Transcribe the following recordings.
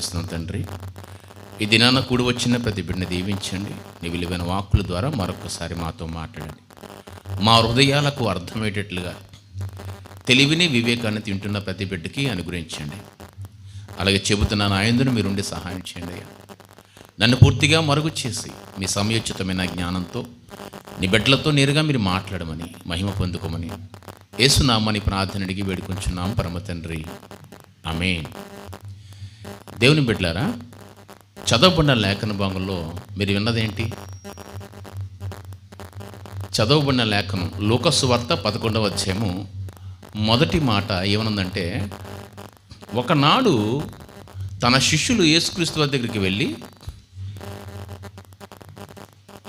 అర్పిస్తున్నాం తండ్రి. ఈ దినాన కూడి వచ్చిన ప్రతి బిడ్డని దీవించండి. నీ విలువైన వాక్కుల ద్వారా మరొకసారి మాతో మాట్లాడండి. మా హృదయాలకు అర్థమయ్యేటట్లుగా తెలివిని వివేకాన్ని తింటున్న ప్రతి బిడ్డకి అనుగ్రహించండి. అలాగే చెబుతున్న నాయందును మీరుండి సహాయం చేయండి అయ్యా. నన్ను పూర్తిగా మరుగు చేసి మీ సమయోచితమైన జ్ఞానంతో నీ బిడ్డలతో నేరుగా మీరు మాట్లాడమని, మహిమ పొందుకోమని యేసునామని ప్రార్థన అడిగి వేడుకొంచున్నాం పరమ తండ్రి, ఆమేన్. దేవుని బిడ్డలారా, చదవబడిన లేఖన భాగంలో మీరు విన్నదేంటి? చదవబడిన లేఖనం లూకా సువార్త 11వ అధ్యాయము మొదటి మాట ఏమనుందంటే, ఒకనాడు తన శిష్యులు యేసుక్రీస్తు వారి దగ్గరికి వెళ్ళి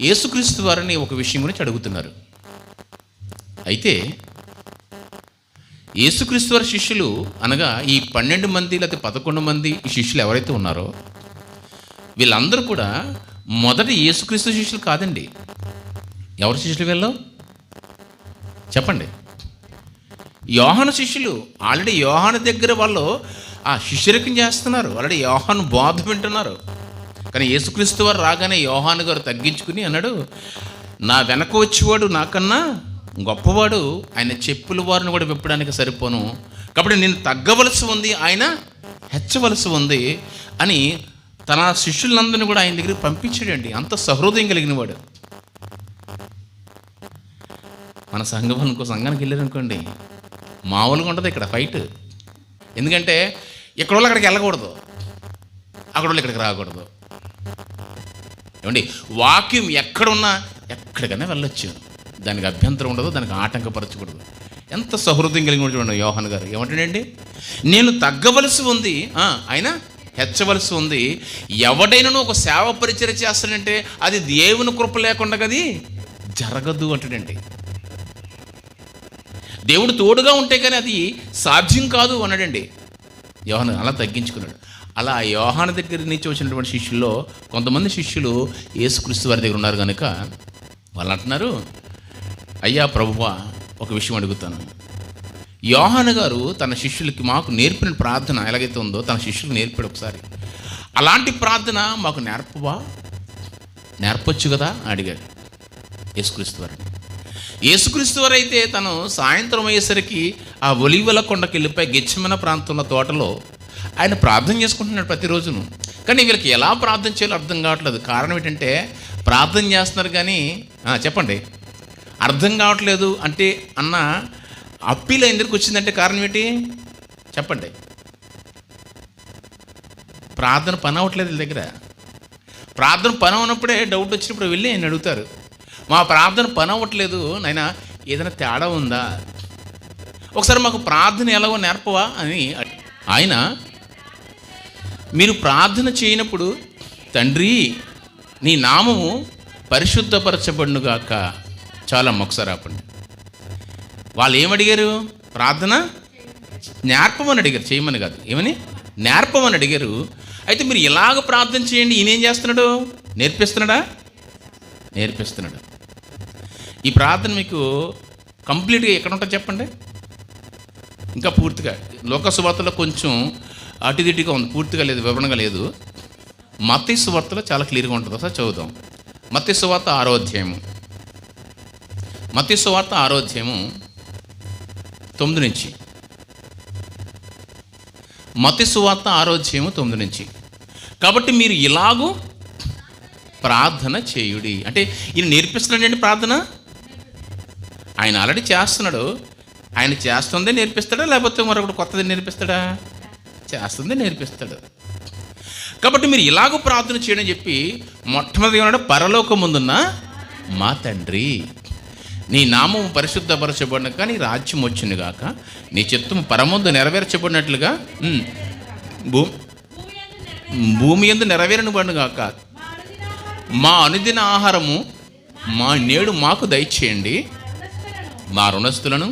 యేసుక్రీస్తు వారిని ఒక విషయం గురించి అడుగుతున్నారు. అయితే యేసుక్రీస్తు వారి శిష్యులు అనగా ఈ 12 మంది లేకపోతే 11 మంది ఈ శిష్యులు ఎవరైతే ఉన్నారో వీళ్ళందరూ కూడా మొదటి యేసుక్రీస్తు శిష్యులు కాదండి. ఎవరి శిష్యులు వీళ్ళు చెప్పండి? యోహాను శిష్యులు. ఆల్రెడీ యోహాను దగ్గర వాళ్ళు ఆ శిష్యరికం చేస్తున్నారు, ఆల్రెడీ యోహాను బోధ వింటున్నారు. కానీ యేసుక్రీస్తు వారు రాగానే యోహాను గారు తగ్గించుకుని అన్నాడు, నా వెనక వచ్చేవాడు నాకన్నా గొప్పవాడు, ఆయన చెప్పుల వారిని కూడా విప్పడానికి సరిపోను, కాబట్టి నేను తగ్గవలసి ఉంది, ఆయన హెచ్చవలసి ఉంది అని తన శిష్యులందరినీ కూడా ఆయన దగ్గరికి పంపించాడండి. అంత సహృదయం కలిగిన వాడు. మన సంఘానికి వెళ్ళారనుకోండి, మామూలుగా ఉంటుంది ఇక్కడ ఫైట్. ఎందుకంటే ఇక్కడ వాళ్ళు అక్కడికి వెళ్ళకూడదు, అక్కడ వాళ్ళు ఇక్కడికి రాకూడదు. ఏమండి, వాక్యం ఎక్కడున్నా ఎక్కడికైనా వెళ్ళొచ్చు, దానికి అభ్యంతరం ఉండదు, దానికి ఆటంకపరచకూడదు. ఎంత సహృదయం కలిగి చూడండి యోహాను గారు. ఏమంటాడండి, నేను తగ్గవలసి ఉంది, ఆయన హెచ్చవలసి ఉంది. ఎవడైనా ఒక సేవ పరిచయం చేస్తాడంటే అది దేవుని కృప లేకుండా అది జరగదు అంటాడండి. దేవుడు తోడుగా ఉంటే కానీ అది సాధ్యం కాదు అన్నాడండి. యోహాను అలా తగ్గించుకున్నాడు. అలా యోహాను దగ్గర నుంచి వచ్చినటువంటి శిష్యుల్లో కొంతమంది శిష్యులు యేసుక్రీస్తు వారి దగ్గర ఉన్నారు కనుక వాళ్ళు అంటున్నారు, అయ్యా ప్రభువా, ఒక విషయం అడుగుతాను. యోహాను గారు తన శిష్యులకి మాకు నేర్పిన ప్రార్థన ఎలాగైతే ఉందో తన శిష్యులకు నేర్పాడు ఒకసారి. అలాంటి ప్రార్థన మాకు నేర్పొచ్చు కదా అని అడిగాడు యేసుక్రీస్తు వారిని. యేసుక్రీస్తు వారు అయితే తను సాయంత్రం అయ్యేసరికి ఆ ఒలీవల కొండకి వెళ్ళిపోయి గెత్సేమనే ప్రాంతంలో తోటలో ఆయన ప్రార్థన చేసుకుంటున్నాడు ప్రతిరోజును. కానీ వీళ్ళకి ఎలా ప్రార్థన చేయాలో అర్థం కావట్లేదు. కారణం ఏంటంటే ప్రార్థన చేస్తున్నారు కానీ చెప్పండి అర్థం కావట్లేదు అంటే అన్న అప్పీల ఎందుకు వచ్చిందంటే కారణం ఏంటి చెప్పండి? ప్రార్థన పని అవ్వట్లేదు వీళ్ళ దగ్గర. ప్రార్థన పని అవునప్పుడే డౌట్ వచ్చినప్పుడు వెళ్ళి ఆయన అడుగుతారు, మా ప్రార్థన పని అవ్వట్లేదు నాయనా, ఏదైనా తేడా ఉందా, ఒకసారి మాకు ప్రార్థన ఎలాగో నేర్పవా అని. ఆయన మీరు ప్రార్థన చేయనప్పుడు తండ్రి నీ నామము పరిశుద్ధపరచబడునుగాక, చాలా ఒకసారి ఆపండి. వాళ్ళు ఏమడిగారు? ప్రార్థన నేర్పమని అడిగారు, చేయమని కాదు. ఏమని? నేర్పమని అడిగారు. అయితే మీరు ఇలాగ ప్రార్థన చేయండి, ఈయన ఏం చేస్తున్నాడు? నేర్పిస్తున్నాడు. ఈ ప్రార్థన మీకు కంప్లీట్గా ఎక్కడ ఉంటుంది చెప్పండి? ఇంకా పూర్తిగా లోక సువార్తలో కొంచెం అటుదిటిగా ఉంది, పూర్తిగా లేదు, వివరణగా లేదు. మత్తయి సువార్తలో చాలా క్లియర్గా ఉంటుంది. ఒకసారి చదువుదాం. మత్తయి సువార్త 6వ అధ్యాయము, మత్తయి సువార్త 6వ అధ్యాయము 9 నుంచి. మత్తయి సువార్త 6వ అధ్యాయము 9 నుంచి. కాబట్టి మీరు ఇలాగూ ప్రార్థన చేయుడి అంటే ఈయన నేర్పిస్తున్నాడండి ప్రార్థన. ఆయన ఆల్రెడీ చేస్తున్నాడు. ఆయన చేస్తుందే నేర్పిస్తాడా లేకపోతే మరొకటి కొత్తది నేర్పిస్తాడా? చేస్తుందే నేర్పిస్తాడు. కాబట్టి మీరు ఇలాగూ ప్రార్థన చేయడం చెప్పి మొట్టమొదటి ఏమన్నాడు? పరలోకమందున్న మా తండ్రి, నీ నామము పరిశుద్ధపరచబడిన కానీ రాజ్యం వచ్చును గాక, నీ చిత్తము పరమందు నెరవేర్చబడినట్లుగా భూమి యందు నెరవేరబడును గాక. మా అనుదిన ఆహారము నేడు మాకు దయచేయండి, మా రుణస్థులను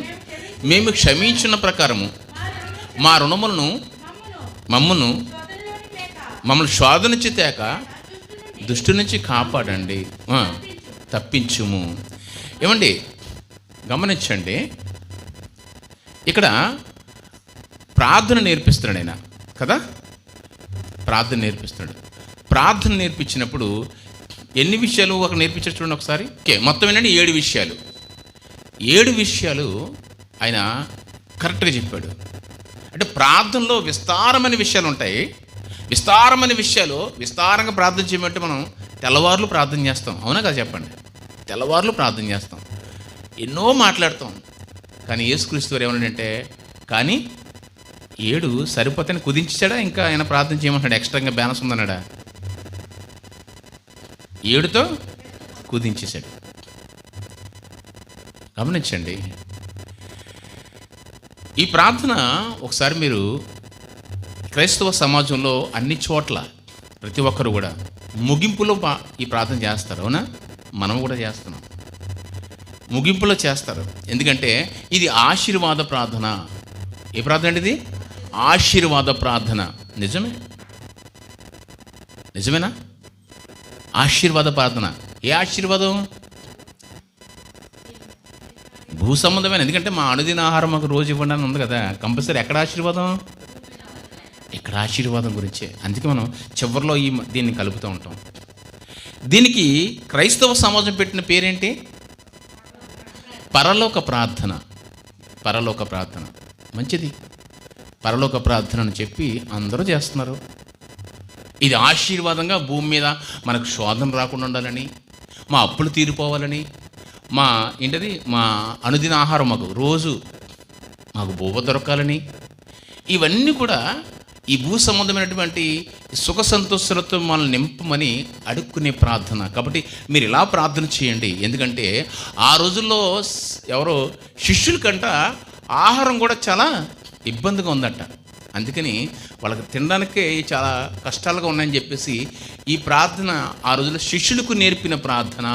మేము క్షమించిన ప్రకారము మా రుణములను మమ్మల్ని శోధన నుంచి తేక దుష్టు నుంచి కాపాడండి, తప్పించుము. ఏమండి గమనించండి, ఇక్కడ ప్రార్థన నేర్పిస్తున్నాడు ఆయన కదా. ప్రార్థన నేర్పిస్తున్నాడు. ప్రార్థన నేర్పించినప్పుడు ఎన్ని విషయాలు ఒక నేర్పించాడు చూడండి ఒకసారి. ఓకే, మొత్తం ఏంటంటే 7 విషయాలు. 7 విషయాలు ఆయన కరెక్ట్గా చెప్పాడు. అంటే ప్రార్థనలో విస్తారమైన విషయాలు ఉంటాయి. విస్తారమైన విషయాలు విస్తారంగా ప్రార్థన చేయమంటే మనం తెల్లవారులు ప్రార్థన చేస్తాం, అవునా కదా చెప్పండి? తెల్లవారులు ప్రార్థన చేస్తాం, ఎన్నో మాట్లాడతాం. కానీ యేసుక్రీస్తు వారు ఏమన్నాడంటే, కానీ 7 సరిపోతాయని కుదించాడా? ఇంకా ఆయన ప్రార్థన చేయమంటాడు, ఎక్స్ట్రాగా బ్యాలెన్స్ ఉందన్నాడా? 7తో కుదించేశాడు. గమనించండి, ఈ ప్రార్థన ఒకసారి మీరు క్రైస్తవ సమాజంలో అన్ని చోట్ల ప్రతి ఒక్కరు కూడా ముగింపులో ఈ ప్రార్థన చేస్తారు, అవునా? మనం కూడా చేస్తున్నాం, ముగింపులో చేస్తారు. ఎందుకంటే ఇది ఆశీర్వాద ప్రార్థన. ఏ ప్రార్థన అండి ఇది? ఆశీర్వాద ప్రార్థన. నిజమేనా? ఆశీర్వాద ప్రార్థన. ఏ ఆశీర్వాదం? భూ సంబంధమైన. ఎందుకంటే మా అనుదిన ఆహారం మాకు రోజు ఇవ్వండి అని ఉంది కదా, కంపల్సరీ. ఎక్కడ ఆశీర్వాదం? ఇక్కడ ఆశీర్వాదం గురించే. అందుకే మనం చివరిలో దీన్ని కలుపుతూ ఉంటాం. దీనికి క్రైస్తవ సమాజం పెట్టిన పేరేంటి? పరలోక ప్రార్థన. పరలోక ప్రార్థన మంచిది. పరలోక ప్రార్థనను చెప్పి అందరూ చేస్తున్నారు. ఇది ఆశీర్వాదంగా భూమి మీద మనకు శోధన రాకుండా ఉండాలని, మా అప్పులు తీరిపోవాలని, మా అనుదిన ఆహారం మాకు బోవ దొరకాలని, ఇవన్నీ కూడా ఈ భూ సంబంధమైనటువంటి సుఖ సంతోషాలతో మనల్ని నింపమని అడుక్కునే ప్రార్థన. కాబట్టి మీరు ఇలా ప్రార్థన చేయండి. ఎందుకంటే ఆ రోజుల్లో ఎవరో శిష్యుల కంట ఆహారం కూడా చాలా ఇబ్బందిగా ఉందట. అందుకని వాళ్ళకి తినడానికే చాలా కష్టాలుగా ఉన్నాయని చెప్పేసి ఈ ప్రార్థన ఆ రోజుల్లో శిష్యులకు నేర్పిన ప్రార్థన.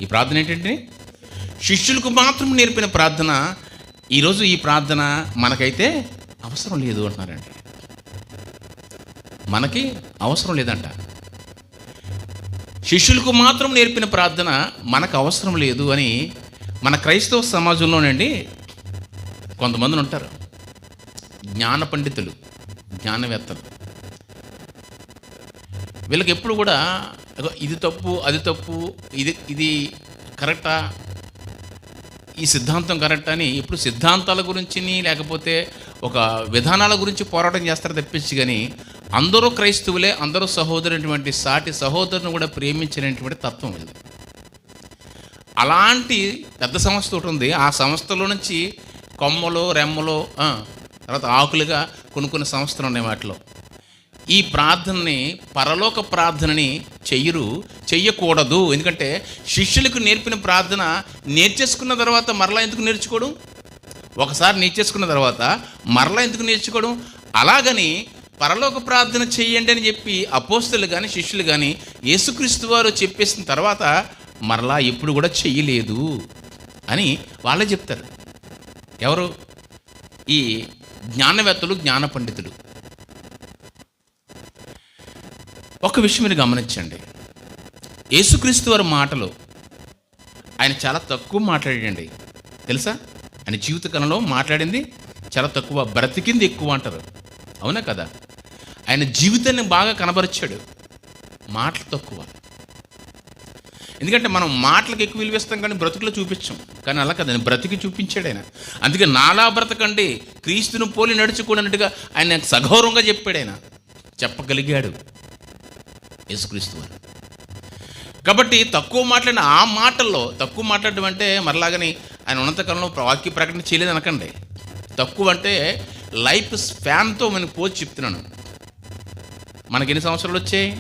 ఈ ప్రార్థన ఏంటంటే శిష్యులకు మాత్రం నేర్పిన ప్రార్థన. ఈరోజు ఈ ప్రార్థన మనకైతే అవసరం లేదు అంటున్నారండి. మనకి అవసరం లేదంట. శిష్యులకు మాత్రం నేర్పిన ప్రార్థన మనకు అవసరం లేదు అని మన క్రైస్తవ సమాజంలోనండి కొంతమంది ఉంటారు, జ్ఞాన పండితులు, జ్ఞానవేత్తలు. వీళ్ళకి ఎప్పుడు కూడా ఇది తప్పు, అది తప్పు, ఇది కరెక్టా, ఈ సిద్ధాంతం కరెక్ట్ అని ఇప్పుడు సిద్ధాంతాల గురించి లేకపోతే ఒక విధానాల గురించి పోరాటం చేస్తారు తప్పించి, కానీ అందరూ క్రైస్తవులే, అందరూ సహోదరునటువంటి సాటి సహోదరుని కూడా ప్రేమించినటువంటి తత్వం ఇది. అలాంటి పెద్ద సంస్థ ఒకటి ఉంది. ఆ సంస్థలో నుంచి కొమ్మలు, రెమ్మలు, తర్వాత ఆకులుగా కొన్ని సంస్థలు ఉన్నాయి. వాటిలో ఈ ప్రార్థనని, పరలోక ప్రార్థనని చెయ్యకూడదు. ఎందుకంటే శిష్యులకు నేర్పిన ప్రార్థన నేర్చేసుకున్న తర్వాత మరలా ఎందుకు నేర్చుకోవడం? ఒకసారి నేర్చేసుకున్న తర్వాత మరలా ఎందుకు నేర్చుకోవడం? అలాగని పరలోక ప్రార్థన చెయ్యండి అని చెప్పి అపోస్తలు కానీ శిష్యులు కానీ యేసుక్రీస్తు వారు చెప్పేసిన తర్వాత మరలా ఎప్పుడు కూడా చెయ్యలేదు అని వాళ్ళే చెప్తారు. ఎవరు? ఈ జ్ఞానవేత్తలు, జ్ఞాన పండితులు. ఒక విషయం మీరు గమనించండి, యేసుక్రీస్తు వారి మాటలు ఆయన చాలా తక్కువ మాట్లాడండి, తెలుసా? ఆయన జీవితకాలంలో మాట్లాడింది చాలా తక్కువ, బ్రతికింది ఎక్కువ అంటారు, అవునా కదా? ఆయన జీవితాన్ని బాగా కనబరిచాడు, మాటలు తక్కువ. ఎందుకంటే మనం మాటలకు ఎక్కువ విలువిస్తాం కానీ బ్రతుకులో చూపించాం. కానీ అలా కదా, బ్రతికి చూపించాడు ఆయన. అందుకే నాలా బ్రతకండి, క్రీస్తును పోలి నడుచుకోనట్టుగా ఆయన సగౌరవంగా చెప్పాడు, ఆయన చెప్పగలిగాడు యేసుక్రీస్తు వారు. కాబట్టి తక్కువ మాట్లాడిన ఆ మాటల్లో, తక్కువ మాట్లాడడం అంటే మరలాగని ఆయన ఉన్నతకాలంలో వాక్య ప్రకటన చేయలేదు అనకండి. తక్కువ అంటే లైఫ్ స్పాన్తో మనకు పోల్చి చెప్తున్నాను. మనకి ఎన్ని సంవత్సరాలు వచ్చాయి?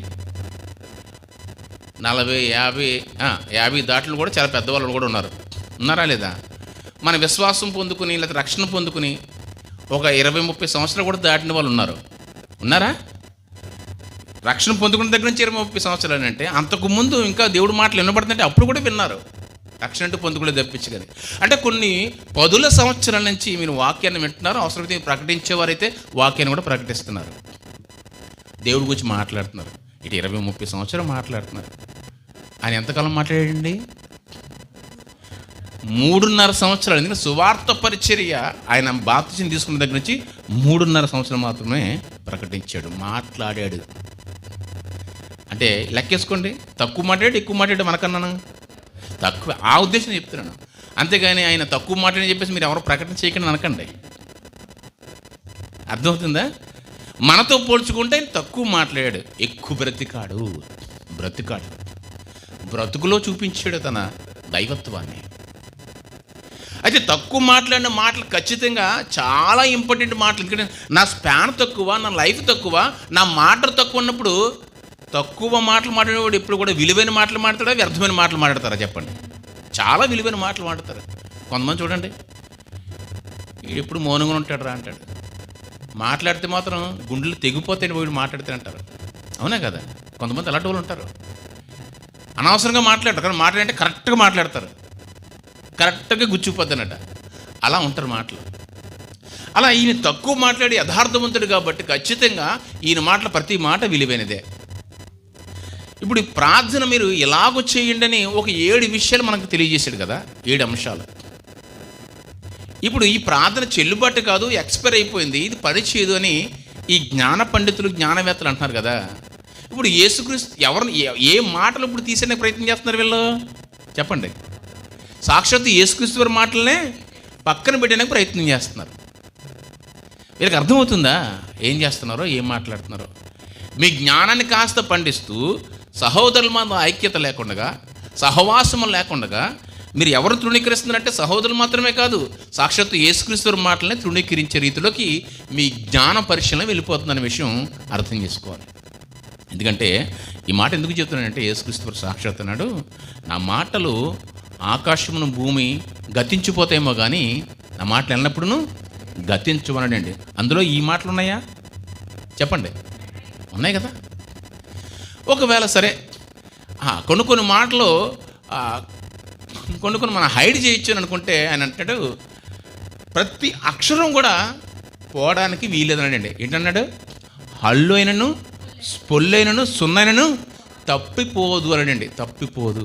40, 50 దాట్లు కూడా చాలా పెద్దవాళ్ళు కూడా ఉన్నారా లేదా? మన విశ్వాసం పొందుకుని లేదా రక్షణ పొందుకుని ఒక 20-30 సంవత్సరాలు కూడా దాటిన వాళ్ళు ఉన్నారా? రక్షణ పొందుకున్న దగ్గర నుంచి 20-30 సంవత్సరాలు అంటే అంతకుముందు ఇంకా దేవుడి మాటలు వినబడుతుంటే అప్పుడు కూడా విన్నారు. రక్షణ అంటే పొందుకునే తప్పించి కానీ. అంటే కొన్ని 10 సంవత్సరాల నుంచి మీరు వాక్యాన్ని వింటున్నారు, అవసరమైతే ప్రకటించేవారైతే వాక్యాన్ని కూడా ప్రకటిస్తున్నారు, దేవుడి గురించి మాట్లాడుతున్నారు. ఇటు 20-30 సంవత్సరాలు మాట్లాడుతున్నారు. ఆయన ఎంతకాలం మాట్లాడండి? 3.5 సంవత్సరాలు. ఎందుకంటే సువార్త పరిచర్య ఆయన బాప్తిసం తీసుకున్న దగ్గర నుంచి 3.5 సంవత్సరాలు మాత్రమే ప్రకటించాడు, మాట్లాడాడు. అంటే లెక్కేసుకోండి, తక్కువ మాట్లాడాడు ఎక్కువ మాట్లాడాడు మనకన్నాను? తక్కువ. ఆ ఉద్దేశం చెప్తున్నాను. అంతేగాని ఆయన తక్కువ మాట్లాడని చెప్పేసి మీరు ఎవరో ప్రకటన చేయకండి అనకండి. అర్థమవుతుందా? మనతో పోల్చుకుంటే ఆయన తక్కువ మాట్లాడాడు, ఎక్కువ బ్రతికాడు. బ్రతుకులో చూపించాడు తన దైవత్వాన్ని. అయితే తక్కువ మాట్లాడిన మాటలు ఖచ్చితంగా చాలా ఇంపార్టెంట్ మాటలు. ఎందుకంటే నా స్పాన్ తక్కువ, నా లైఫ్ తక్కువ, నా మాటలు తక్కువ ఉన్నప్పుడు తక్కువ మాటలు మాట్లాడేవాడు ఎప్పుడు కూడా విలువైన మాటలు మాట్లాడతారా, వ్యర్థమైన మాటలు మాట్లాడతారా చెప్పండి? చాలా విలువైన మాటలు మాట్లాడతారు. కొంతమంది చూడండి, ఎప్పుడు మౌనంగా ఉంటాడు రా అంటాడు, మాట్లాడితే మాత్రం గుండెలు తెగిపోతాయి వీడు మాట్లాడితే అంటారు. అవునా కదా? కొంతమంది అలాంటి వాళ్ళు ఉంటారు. అనవసరంగా మాట్లాడతారు, కానీ మాట్లాడంటే కరెక్ట్గా మాట్లాడతారు, కరెక్ట్గా గుచ్చిపోద్దనట. అలా ఉంటారు మాటలు. అలా ఈయన తక్కువ మాట్లాడి యథార్థవంతుడు కాబట్టి ఖచ్చితంగా ఈయన మాటల ప్రతి మాట విలువైనదే. ఇప్పుడు ఈ ప్రార్థన మీరు ఎలాగో చేయండి అని ఒక 7 విషయాలు మనకు తెలియజేశాడు కదా, 7 అంశాలు. ఇప్పుడు ఈ ప్రార్థన చెల్లుబాటు కాదు, ఎక్స్పైర్ అయిపోయింది, ఇది పనిచేయదు అని ఈ జ్ఞాన పండితులు జ్ఞానవేత్తలు అంటున్నారు కదా. ఇప్పుడు యేసుక్రీస్తు ఎవరిని ఏ మాటలు ఇప్పుడు తీసేనే ప్రయత్నం చేస్తున్నారు వీళ్ళు చెప్పండి? సాక్షాత్తు యేసుక్రీస్తు వారి మాటలనే పక్కన పెట్టడానికి ప్రయత్నం చేస్తున్నారు. వీళ్ళకి అర్థమవుతుందా ఏం చేస్తున్నారో, ఏం మాట్లాడుతున్నారో? మీ జ్ఞానాన్ని కాస్త పండిస్తూ సహోదరుల మధ్య ఐక్యత లేకుండా, సహవాసము లేకుండా మీరు ఎవరు తృణీకరిస్తున్నారంటే సహోదరులు మాత్రమే కాదు, సాక్షాత్తు యేసుక్రీస్తు వారి మాటలనే తృణీకరించే రీతిలోకి మీ జ్ఞాన పరిశీలన వెళ్ళిపోతుందనే విషయం అర్థం చేసుకోవాలి. ఎందుకంటే ఈ మాట ఎందుకు చెప్తున్నానంటే, యేసుక్రీస్తు వారు సాక్షాత్ అన్నాడు, నా మాటలు ఆకాశమును భూమి గతించిపోతాయేమో కానీ నా మాటలు ఎల్లప్పుడూ గతించవనండి. అందులో ఈ మాటలు ఉన్నాయా చెప్పండి? ఉన్నాయి కదా. ఒకవేళ సరే కొన్ని మాటలు కొన్ని మనం హైడ్ చేయొచ్చు అని అనుకుంటే ఆయన అంటాడు, ప్రతి అక్షరం కూడా పోవడానికి వీలేదనండి. ఏంటన్నాడు? హల్లు అయినను పొల్లైనను సున్నైనను తప్పిపోదు అనండి. తప్పిపోదు.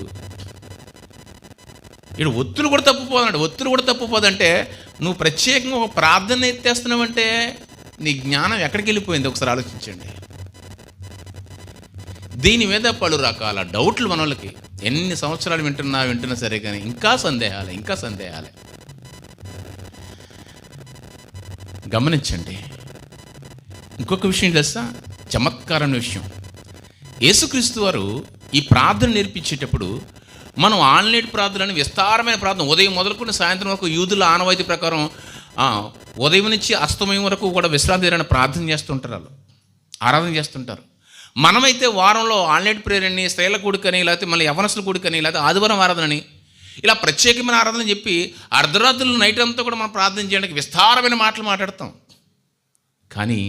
ఇక్కడ ఒత్తులు కూడా తప్పిపోదన్నాడు. ఒత్తులు కూడా తప్పిపోదంటే నువ్వు ప్రత్యేకంగా ఒక ప్రార్థన ఎత్తేస్తున్నావంటే నీ జ్ఞానం ఎక్కడికి వెళ్ళిపోయింది ఒకసారి ఆలోచించండి. దీని మీద పలు రకాల డౌట్లు మన వాళ్ళకి. ఎన్ని సంవత్సరాలు వింటున్నా సరే కానీ ఇంకా సందేహాలే. గమనించండి. ఇంకొక విషయం తెలుసా? చమత్కారమైన విషయం. యేసుక్రీస్తు వారు ఈ ప్రార్థన నేర్పించేటప్పుడు మనం ఆన్లైన్ ప్రార్థనని విస్తారమైన ప్రార్థన, ఉదయం మొదలుకుని సాయంత్రం వరకు యూదుల ఆనవాయితీ ప్రకారం ఉదయం నుంచి అస్తమయం వరకు కూడా విశ్రాంతి తీరని ప్రార్థన చేస్తుంటారు, వాళ్ళు ఆరాధన చేస్తుంటారు. మనమైతే వారంలో ఆన్లైన్ ప్రేయర్ అని, స్త్రీల కూడికని, లేకపోతే మళ్ళీ యవనస్తుల కూడికని, లేకపోతే ఆదివారం ఆరాధనని, ఇలా ప్రత్యేకమైన ఆరాధన చెప్పి అర్ధరాత్రులు నైట్ అంతా కూడా మనం ప్రార్థన చేయడానికి విస్తారమైన మాటలు మాట్లాడతాం. కానీ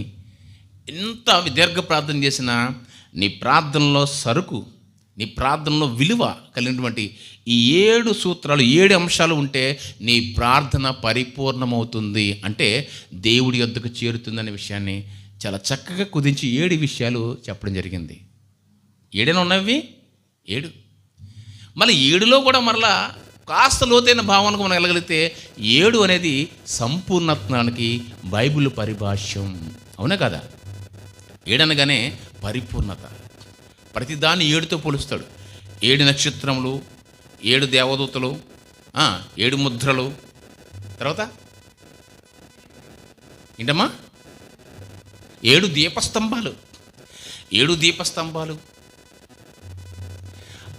ఎంత దీర్ఘ ప్రార్థన చేసినా నీ ప్రార్థనలో సరుకు, నీ ప్రార్థనలో విలువ కలిగినటువంటి ఈ 7 సూత్రాలు, 7 అంశాలు ఉంటే నీ ప్రార్థన పరిపూర్ణమవుతుంది, అంటే దేవుడి యొద్దకు చేరుతుందనే విషయాన్ని చాలా చక్కగా కుదించి 7 విషయాలు చెప్పడం జరిగింది. 7 ఉన్నవి 7. మళ్ళీ 7లో కూడా మరలా కాస్త లోతైన భావనకు మనం వెళ్ళగలిగితే 7 అనేది సంపూర్ణత్వానికి బైబిల్ పరిభాష్యం. అవునా కదా? 7 అనగానే పరిపూర్ణత. ప్రతిదాన్ని 7తో పోలుస్తాడు. 7 నక్షత్రములు, 7 దేవదూతలు, 7 ముద్రలు, తర్వాత ఏంటమ్మా 7 దీపస్తంభాలు, 7 దీపస్తంభాలు.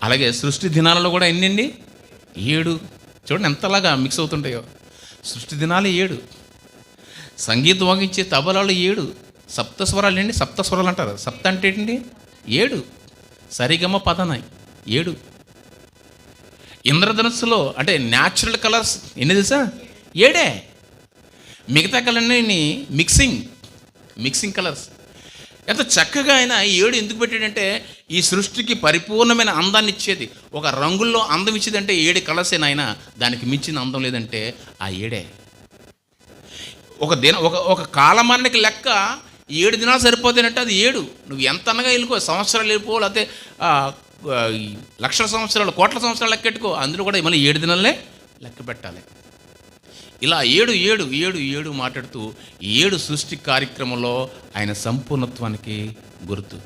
అలాగే సృష్టి దినాలలో కూడా ఎన్నండి? 7. చూడండి ఎంతలాగా మిక్స్ అవుతుంటాయో. సృష్టి దినాలు 7, సంగీతం వాగించే తబలాలు 7, సప్తస్వరాలు అండి. సప్తస్వరాలు అంటారు. సప్త అంటే ఏంటండి? 7. సరిగమ పదనాయి 7. ఇంద్రధనుస్సులో అంటే న్యాచురల్ కలర్స్ ఎన్ని తెలుసా? 7. మిగతా కలర్ని మిక్సింగ్ కలర్స్. ఎంత చక్కగా ఆయన 7 ఎందుకు పెట్టాడంటే ఈ సృష్టికి పరిపూర్ణమైన అందాన్ని ఇచ్చేది. ఒక రంగుల్లో అందం ఇచ్చేదంటే 7 కలర్సేనా ఆయన, దానికి మించిన అందం లేదంటే ఆ 7. ఒక కాలమానానికి లెక్క 7 దినాలు సరిపోతాయంటే అది 7. నువ్వు ఎంత అనగా వెళ్ళిపో, సంవత్సరాలు వెళ్ళిపో, లేకపోతే లక్షల సంవత్సరాలు, కోట్ల సంవత్సరాలు లెక్కెట్టుకో, అందులో కూడా మళ్ళీ 7 దినాలనే లెక్క పెట్టాలి. ఇలా ఏడు ఏడు ఏడు ఏడు మాట్లాడుతూ 7 సృష్టి కార్యక్రమంలో ఆయన సంపూర్ణత్వానికి గుర్తు.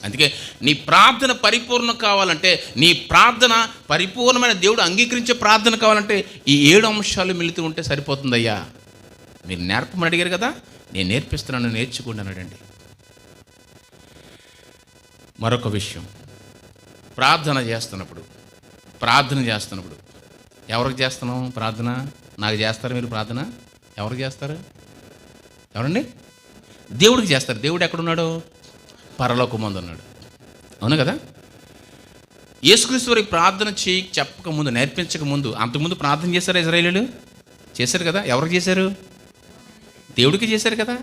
అందుకే నీ ప్రార్థన పరిపూర్ణం కావాలంటే, నీ ప్రార్థన పరిపూర్ణమైన దేవుడు అంగీకరించే ప్రార్థన కావాలంటే ఈ 7 అంశాలు మిళితూ ఉంటే సరిపోతుందయ్యా. మీరు నేర్పమని అడిగారు కదా, నేను నేర్పిస్తున్నాను, నేర్చుకోండి అన్నాడండి. మరొక విషయం, ప్రార్థన చేస్తున్నప్పుడు ఎవరికి చేస్తున్నాం ప్రార్థన? నాకు చేస్తారు మీరు ప్రార్థన? ఎవరికి చేస్తారు? ఎవరండి? దేవుడికి చేస్తారు. దేవుడు ఎక్కడున్నాడు? పరలోకమందు ఉన్నాడు. అవును కదా? యేసుక్రీస్తు వారికి ప్రార్థన చెప్పకముందు, నేర్పించకముందు, అంతకుముందు ప్రార్థన చేశారు ఇశ్రాయేలీయులు? చేశారు కదా. ఎవరికి చేశారు? దేవుడికి చేశారు కదా.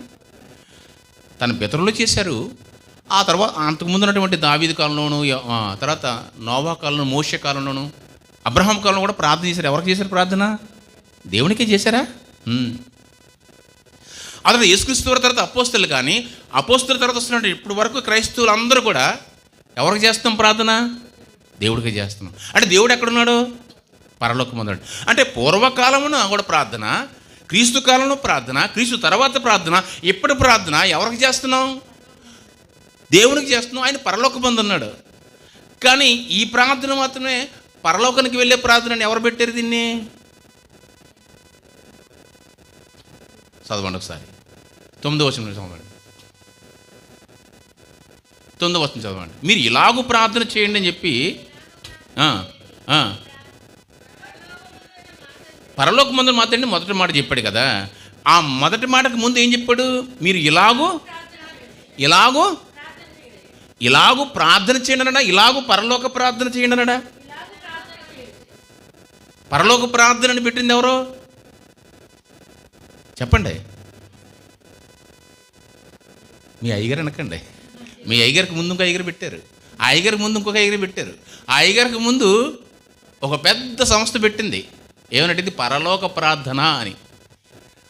తన పితరులు చేశారు. ఆ తర్వాత అంతకుముందు ఉన్నటువంటి దావీదు కాలంలోను, తర్వాత నోవా కాలంలో, మోషే కాలంలోను, అబ్రహాం కాలంలో కూడా ప్రార్థన చేశారు. ఎవరికి చేశారు ప్రార్థన? దేవునికే చేశారా? అతను యేసుక్రీస్తు తర్వాత అపోస్తలు, కానీ అపోస్తల తర్వాత వస్తున్నట్టు ఇప్పుడు వరకు క్రైస్తవులు అందరూ కూడా ఎవరికి చేస్తాం ప్రార్థన? దేవుడికి చేస్తున్నాం. అంటే దేవుడు ఎక్కడున్నాడు? పరలోకమందున్నాడు. అంటే పూర్వకాలమున కూడా ప్రార్థన, క్రీస్తు కాలంలో ప్రార్థన, క్రీస్తు తర్వాత ప్రార్థన, ఇప్పుడు ప్రార్థన ఎవరికి చేస్తున్నాం? దేవునికి చేస్తున్నాం. ఆయన పరలోకమందున్నాడు. కానీ ఈ ప్రార్థన మాత్రమే పరలోకానికి వెళ్ళే ప్రార్థన ఎవరు పెట్టారు? దీన్ని చదవండి ఒకసారి. 9వ వచనం చదవండి. 9వ వచనం చదవండి. మీరు ఇలాగూ ప్రార్థన చేయండి అని చెప్పి పరలోకమందు మాత్రమే మొదటి మాట చెప్పాడు కదా. ఆ మొదటి మాటకు ముందు ఏం చెప్పాడు? మీరు ఇలాగూ ప్రార్థన చేయండి అన్నాడా? ఇలాగూ పరలోక ప్రార్థన చేయండి అన్నాడా? పరలోక ప్రార్థన అని పెట్టింది ఎవరో చెప్పండి. మీ అయ్యగారు అనకండి. మీ అయ్యగారికి ముందు ఇంకో అయ్యగారు పెట్టారు, ఆ అయ్యగారికి ముందు ఇంకొక అయ్యగారు పెట్టారు, ఆ అయ్యగారికి ముందు ఒక పెద్ద సంస్థ పెట్టింది. ఏమనంటే పరలోక ప్రార్థన అని.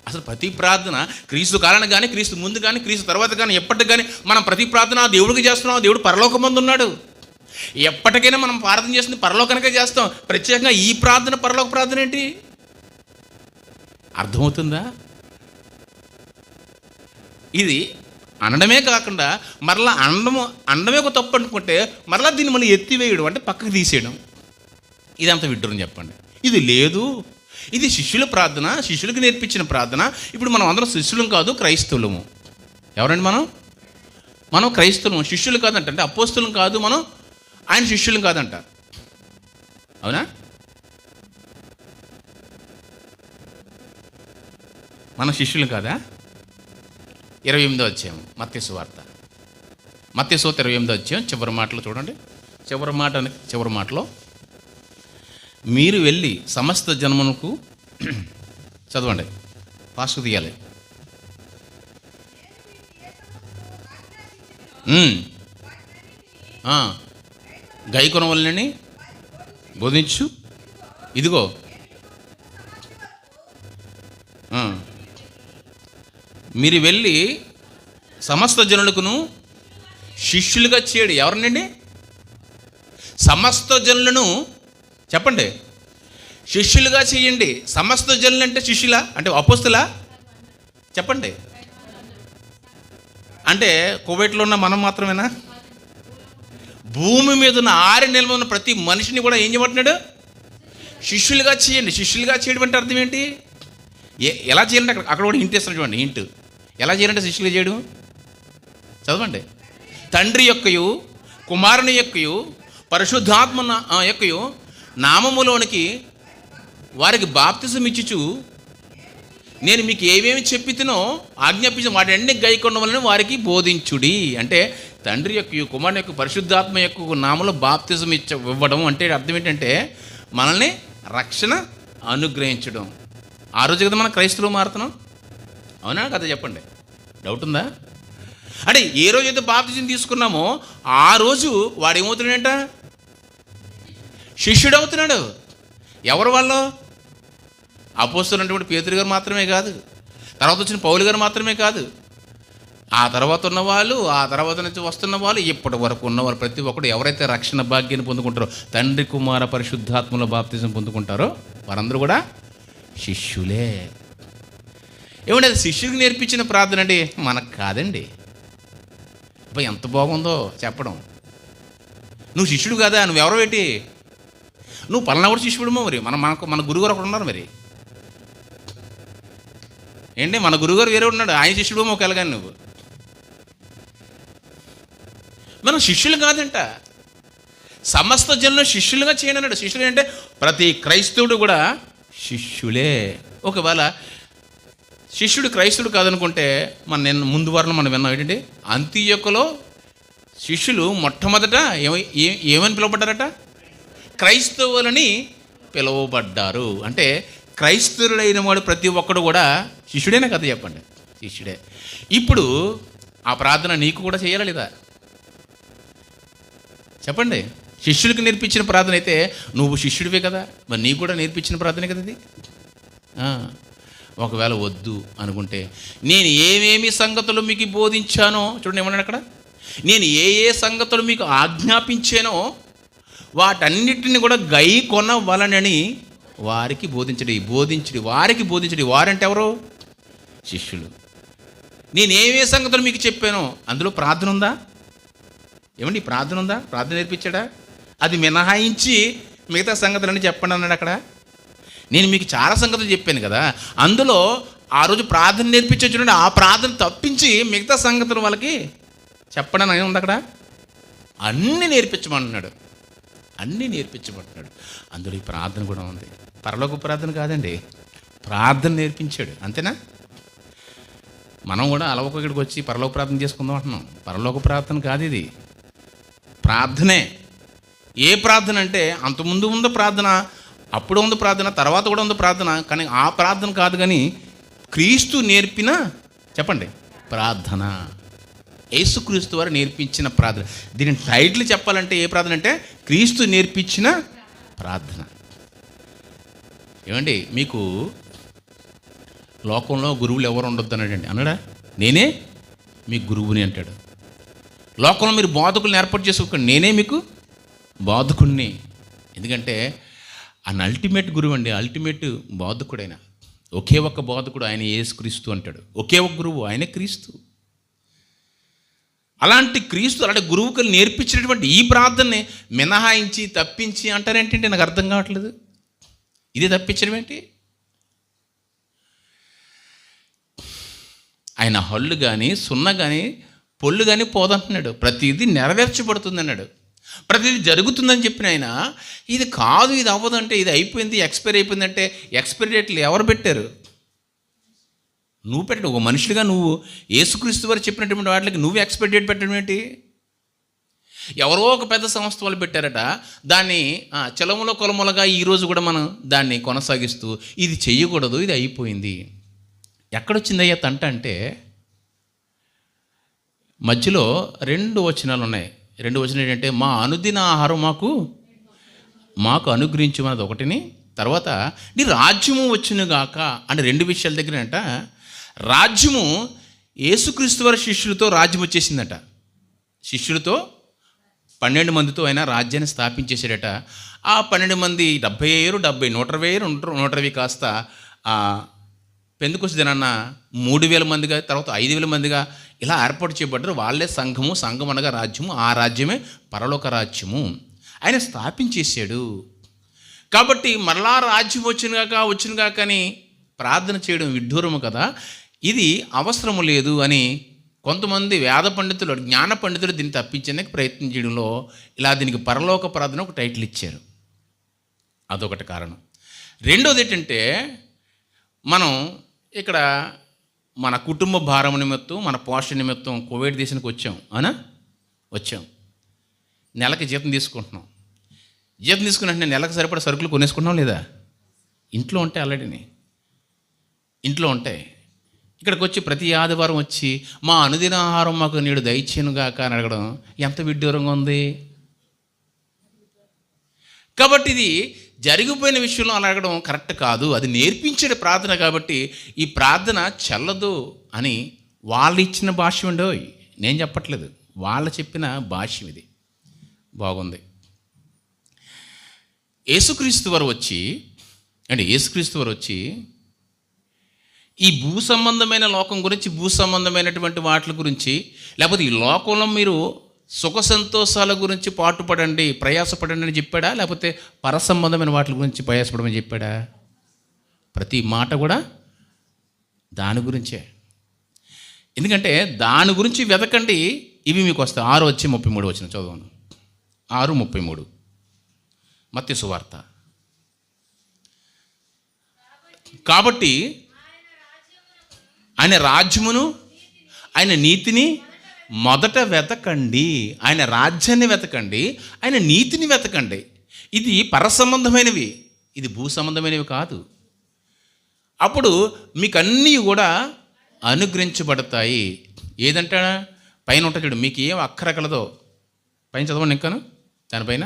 అసలు ప్రతి ప్రార్థన క్రీస్తు కాలం కానీ, క్రీస్తు ముందు కానీ, క్రీస్తు తర్వాత కానీ, ఎప్పటికి కానీ మనం ప్రతి ప్రార్థన దేవుడికి చేస్తున్నాం. దేవుడు పరలోకమందు ఉన్నాడు. ఎప్పటికైనా మనం ప్రార్థన చేస్తుంది పరలోకానికే చేస్తాం. ప్రత్యేకంగా ఈ ప్రార్థన పరలోక ప్రార్థన ఏంటి? అర్థమవుతుందా? ఇది అనడమే కాకుండా మరలా అనడమే ఒక తప్పు అనుకుంటే మరలా దీన్ని మళ్ళీ ఎత్తివేయడం, అంటే పక్కకు తీసేయడం, ఇదంతా విడ్డూరం చెప్పండి. ఇది లేదు. ఇది శిష్యుల ప్రార్థన, శిష్యులకు నేర్పించిన ప్రార్థన. ఇప్పుడు మనం అందరం శిష్యులం కాదు, క్రైస్తవులము. ఎవరండి మనం క్రైస్తవులము, శిష్యులు కాదంట. అంటే అపోస్తలం కాదు, మనం ఆయన శిష్యులం కాదంట. అవునా? మన శిష్యులు కాదా? 28వ అధ్యాయం మత్తయి సువార్త, మత్తయి సువార్త 28వ అధ్యాయం చివరి మాటలో చూడండి. చివరి మాటలో మీరు వెళ్ళి సమస్త జనమునకు చదవండి, పాస్కు తీయాలి. గైకొన వలనని బోధించు. ఇదిగో మీరు వెళ్ళి సమస్త జనులకును శిష్యులుగా చేయడు. ఎవరినండి? సమస్త జనులను చెప్పండి శిష్యులుగా చేయండి. సమస్త జనులు అంటే శిష్యులా? అంటే అపోస్తులా? చెప్పండి. అంటే కువైట్లో ఉన్న మనం మాత్రమేనా? భూమి మీద ఉన్న 6 నెలలు ఉన్న ప్రతి మనిషిని కూడా ఏం చేయమంటున్నాడు? శిష్యులుగా చేయండి. శిష్యులుగా చేయడం అంటే అర్థం ఏంటి? ఎలా చేయాలంటే అక్కడ కూడా హింట్ ఇస్తాను చూడండి. హింట్ ఎలా చేయాలంటే శిష్యులుగా చేయడం చదవండి. తండ్రి యొక్కయు, కుమారుని యొక్కయు, పరిశుద్ధాత్మ యొక్కయు నామములోనికి వారికి బాప్తిసం ఇచ్చుచు నేను మీకు ఏమేమి చెప్పితేనో ఆజ్ఞాపించిన వాటి అన్ని గైకొనడం వలన వారికి బోధించుడి. అంటే తండ్రి యొక్క, కుమారుని యొక్క, పరిశుద్ధాత్మ యొక్క నామలో బాప్తిజం ఇవ్వడం అంటే అర్థం ఏంటంటే మనల్ని రక్షణ అనుగ్రహించడం. ఆ రోజు కదా మనం క్రైస్తవులు మారుతున్నాం. అవునా కదా? చెప్పండి. డౌట్ ఉందా? అంటే ఏ రోజైతే బాప్తిజం తీసుకున్నామో ఆ రోజు వాడు ఏమవుతున్నాడంట? శిష్యుడు అవుతున్నాడు. ఎవరు వాళ్ళు? అపోస్తలుడు అన్నటువంటి పేతురు గారు మాత్రమే కాదు, తర్వాత వచ్చిన పౌలు గారు మాత్రమే కాదు, ఆ తర్వాత ఉన్నవాళ్ళు, ఆ తర్వాత నుంచి వస్తున్న వాళ్ళు, ఇప్పటి వరకు ఉన్నవారు ప్రతి ఒక్కరు ఎవరైతే రక్షణ భాగ్యాన్ని పొందుకుంటారో, తండ్రి కుమార పరిశుద్ధాత్మల బాప్తిజం పొందుకుంటారో వారందరూ కూడా శిష్యులే. ఏమంటే అది శిష్యుడికి నేర్పించిన ప్రార్థన అండి, మనకు కాదండి. అబ్బా ఎంత బాగుందో చెప్పడం. నువ్వు శిష్యుడు కాదా, నువ్వెవరో ఏంటి, నువ్వు పలానా కూడా శిష్యుడుమో. మరి మన గురువుగారు ఒకడు ఉన్నారు. మరి ఏంటి, మన గురువుగారు వేరే ఉన్నాడు, ఆయన శిష్యుడు ఒకవేళ. కానీ నువ్వు మనం శిష్యులు కాదంట, సమస్త జనులను శిష్యులుగా చేయనన్నాడు. శిష్యులు అంటే ప్రతి క్రైస్తవుడు కూడా శిష్యులే. ఒకవేళ శిష్యుడు క్రైస్తవుడు కాదనుకుంటే నేను ముందు వారంలో మనం విన్నాం ఏంటంటే, అంతియొక్కలో శిష్యులు మొట్టమొదట ఏమని పిలువబడ్డారట, క్రైస్తవులని పిలువబడ్డారు. అంటే క్రైస్తవుడైన వాడు ప్రతి ఒక్కడు కూడా శిష్యుడేనా కదా, చెప్పండి, శిష్యుడే. ఇప్పుడు ఆ ప్రార్థన నీకు కూడా చేయాలా లేదా చెప్పండి. శిష్యుడికి నేర్పించిన ప్రార్థన అయితే నువ్వు శిష్యుడివే కదా, మరి నీకు కూడా నేర్పించిన ప్రార్థనే కదా ఇది. ఒకవేళ వద్దు అనుకుంటే, నేను ఏమేమి సంగతులు మీకు బోధించానో చూడండి, ఏమన్నాడు అక్కడ, నేను ఏ సంగతులు మీకు ఆజ్ఞాపించానో వాటన్నిటిని కూడా గై కొనవలనని వారికి బోధించడి. వారికి బోధించడి. వారంటే ఎవరు, శిష్యులు. నేను ఏ సంగతులు మీకు చెప్పానో అందులో ప్రార్థన ఉందా, ఏమండి ప్రార్థన ఉందా, ప్రార్థన నేర్పించాడా, అది మినహాయించి మిగతా సంగతులన్నీ చెప్పండి అన్నాడు అక్కడ. నేను మీకు చాలా సంగతులు చెప్పాను కదా, అందులో ఆ రోజు ప్రార్థన నేర్పించే చూడండి, ఆ ప్రార్థన తప్పించి మిగతా సంగతులు వాళ్ళకి చెప్పడం అని ఉంది అక్కడ. అన్నీ నేర్పించమంటున్నాడు. అందులో ఈ ప్రార్థన కూడా ఉంది. పరలోక ప్రార్థన కాదండి, ప్రార్థన నేర్పించాడు, అంతేనా. మనం కూడా అలవొక్కడికి వచ్చి పరలోక ప్రార్థన చేసుకుందాం అంటున్నాం. పరలోక ప్రార్థన కాదు ఇది, ప్రార్థనే. ఏ ప్రార్థన అంటే అంతకుముందు ఉంది ప్రార్థన, అప్పుడు ఉంది ప్రార్థన, తర్వాత కూడా ఉంది ప్రార్థన. కానీ ఆ ప్రార్థన కాదు, కానీ క్రీస్తు నేర్పిన, చెప్పండి, ప్రార్థన. యేసుక్రీస్తు వారు నేర్పించిన ప్రార్థన. దీని టైటిల్ చెప్పాలంటే ఏ ప్రార్థన అంటే, క్రీస్తు నేర్పించిన ప్రార్థన. ఏమండి, మీకు లోకంలో గురువులు ఎవరు ఉండొద్దు అన్నాడండి, అన్నాడా, నేనే మీ గురువుని అంటాడు. లోకంలో మీరు బోధకుల్ని ఏర్పాటు చేసుకోకండి, నేనే మీకు బోధకుడిని. ఎందుకంటే ఆయన అల్టిమేట్ గురువు అండి, అల్టిమేట్ బోధకుడైన ఒకే ఒక్క బోధకుడు ఆయన యేసుక్రీస్తు అంటాడు. ఒకే ఒక గురువు ఆయనే క్రీస్తు. అలాంటి క్రీస్తు, అలాంటి గురువుకు నేర్పించినటువంటి ఈ ప్రార్థనని మినహాయించి తప్పించి అంటారేంటంటే నాకు అర్థం కావట్లేదు. ఇది తప్పించడం ఏంటి? ఆయన హళ్ళు కానీ సున్న కానీ పొల్లు కానీ పోదంటున్నాడు. ప్రతిదీ నెరవేర్చబడుతుంది అన్నాడు, ప్రతిదీ జరుగుతుందని చెప్పిన ఆయన ఇది కాదు, ఇది అవ్వదంటే, ఇది అయిపోయింది, ఎక్స్పైర్ అయిపోయిందంటే ఎక్స్పైరీ డేట్లు ఎవరు పెట్టారు? నువ్వు పెట్టడు. ఒక మనుషులుగా నువ్వు యేసుక్రీస్తు వారు చెప్పినటువంటి వాటికి నువ్వు ఎక్స్పైరీ డేట్ పెట్టడం ఏంటి? ఎవరో ఒక పెద్ద సంస్థ వాళ్ళు పెట్టారట, దాన్ని చలములో కొలములుగా ఈరోజు కూడా మనం దాన్ని కొనసాగిస్తూ ఇది చెయ్యకూడదు, ఇది అయిపోయింది. ఎక్కడొచ్చిందయ్యా తంట అంటే, మధ్యలో 2 వచనాలు ఉన్నాయి. 2 వచనాలు ఏంటంటే, మా అనుదిన ఆహారం మాకు అనుగ్రహించమన్నది ఒకటిని, తర్వాత నీ రాజ్యము వచ్చునుగాక అంటే 2 విషయాల దగ్గర అంట. రాజ్యము యేసుక్రీస్తు వారి శిష్యులతో రాజ్యం వచ్చేసిందట. శిష్యులతో 12 మందితో ఆయన రాజ్యాన్ని స్థాపించేశాడట. ఆ 12 మంది 70 అయ్యారు, 70, 120 కాస్త పెందుకొచ్చి దినాన్న 3000 మందిగా, తర్వాత 5000 మందిగా ఇలా ఏర్పాటు చేయబడ్డారు. వాళ్ళే సంఘము. సంఘం అనగా రాజ్యము. ఆ రాజ్యమే పరలోక రాజ్యము. ఆయన స్థాపించేశాడు. కాబట్టి మరలా రాజ్యం వచ్చినగాక అని ప్రార్థన చేయడం విడ్డూరము కదా, ఇది అవసరము లేదు అని కొంతమంది వేద పండితులు, జ్ఞాన పండితులు దీన్ని తప్పించడానికి ప్రయత్నం చేయడంలో ఇలా దీనికి పరలోక ప్రార్థన ఒక టైటిల్ ఇచ్చారు. అదొకటి కారణం. రెండోది ఏంటంటే, మనం ఇక్కడ మన కుటుంబ భారం నిమిత్తం, మన పోషణ నిమిత్తం కువైట్ దేశానికి వచ్చాం. నెలకి జీతం తీసుకుంటున్నాం. జీతం తీసుకున్న నెలకు సరిపడా సరుకులు కొనేసుకుంటున్నాం లేదా? ఇంట్లో ఉంటాయి, ఆల్రెడీని ఇంట్లో ఉంటాయి. ఇక్కడికి వచ్చి ప్రతి ఆదివారం వచ్చి మా అనుదిన ఆహారం మాకు నేడు దయచేనుగాక అని అడగడం ఎంత విడ్డూరంగా ఉంది. కాబట్టి ఇది జరిగిపోయిన విషయంలో అలా అడగడం కరెక్ట్ కాదు. అది నేర్పించే ప్రార్థన కాబట్టి ఈ ప్రార్థన చెల్లదు అని వాళ్ళు ఇచ్చిన భాష్యం అండి, నేను చెప్పట్లేదు, వాళ్ళు చెప్పిన భాష్యం ఇది. బాగుంది. యేసుక్రీస్తు వారు వచ్చి ఈ భూ సంబంధమైన లోకం గురించి, భూ సంబంధమైనటువంటి వాటి గురించి, లేకపోతే ఈ లోకంలో మీరు సుఖ సంతోషాల గురించి పాటుపడండి, ప్రయాసపడండి అని చెప్పాడా? లేకపోతే పరసంబంధమైన వాటి గురించి ప్రయాసపడమని చెప్పాడా? ప్రతి మాట కూడా దాని గురించే. ఎందుకంటే దాని గురించి వెతకండి, ఇవి మీకు వస్తాయి. 6:33 వచ్చిన చదవను. 6:33 మత్తయి సువార్త. కాబట్టి ఆయన రాజ్యమును, ఆయన నీతిని మొదట వెతకండి. ఆయన రాజ్యాన్ని వెతకండి, ఆయన నీతిని వెతకండి. ఇది పరసంబంధమైనవి, ఇది భూ సంబంధమైనవి కాదు. అప్పుడు మీకు అన్నీ కూడా అనుగ్రహించబడతాయి. ఏదంటాడా? పైన ఉంటుంది చూడు, మీకు ఏం అక్కరకలదో పైన చదవండి. ఇంకాను దానిపైన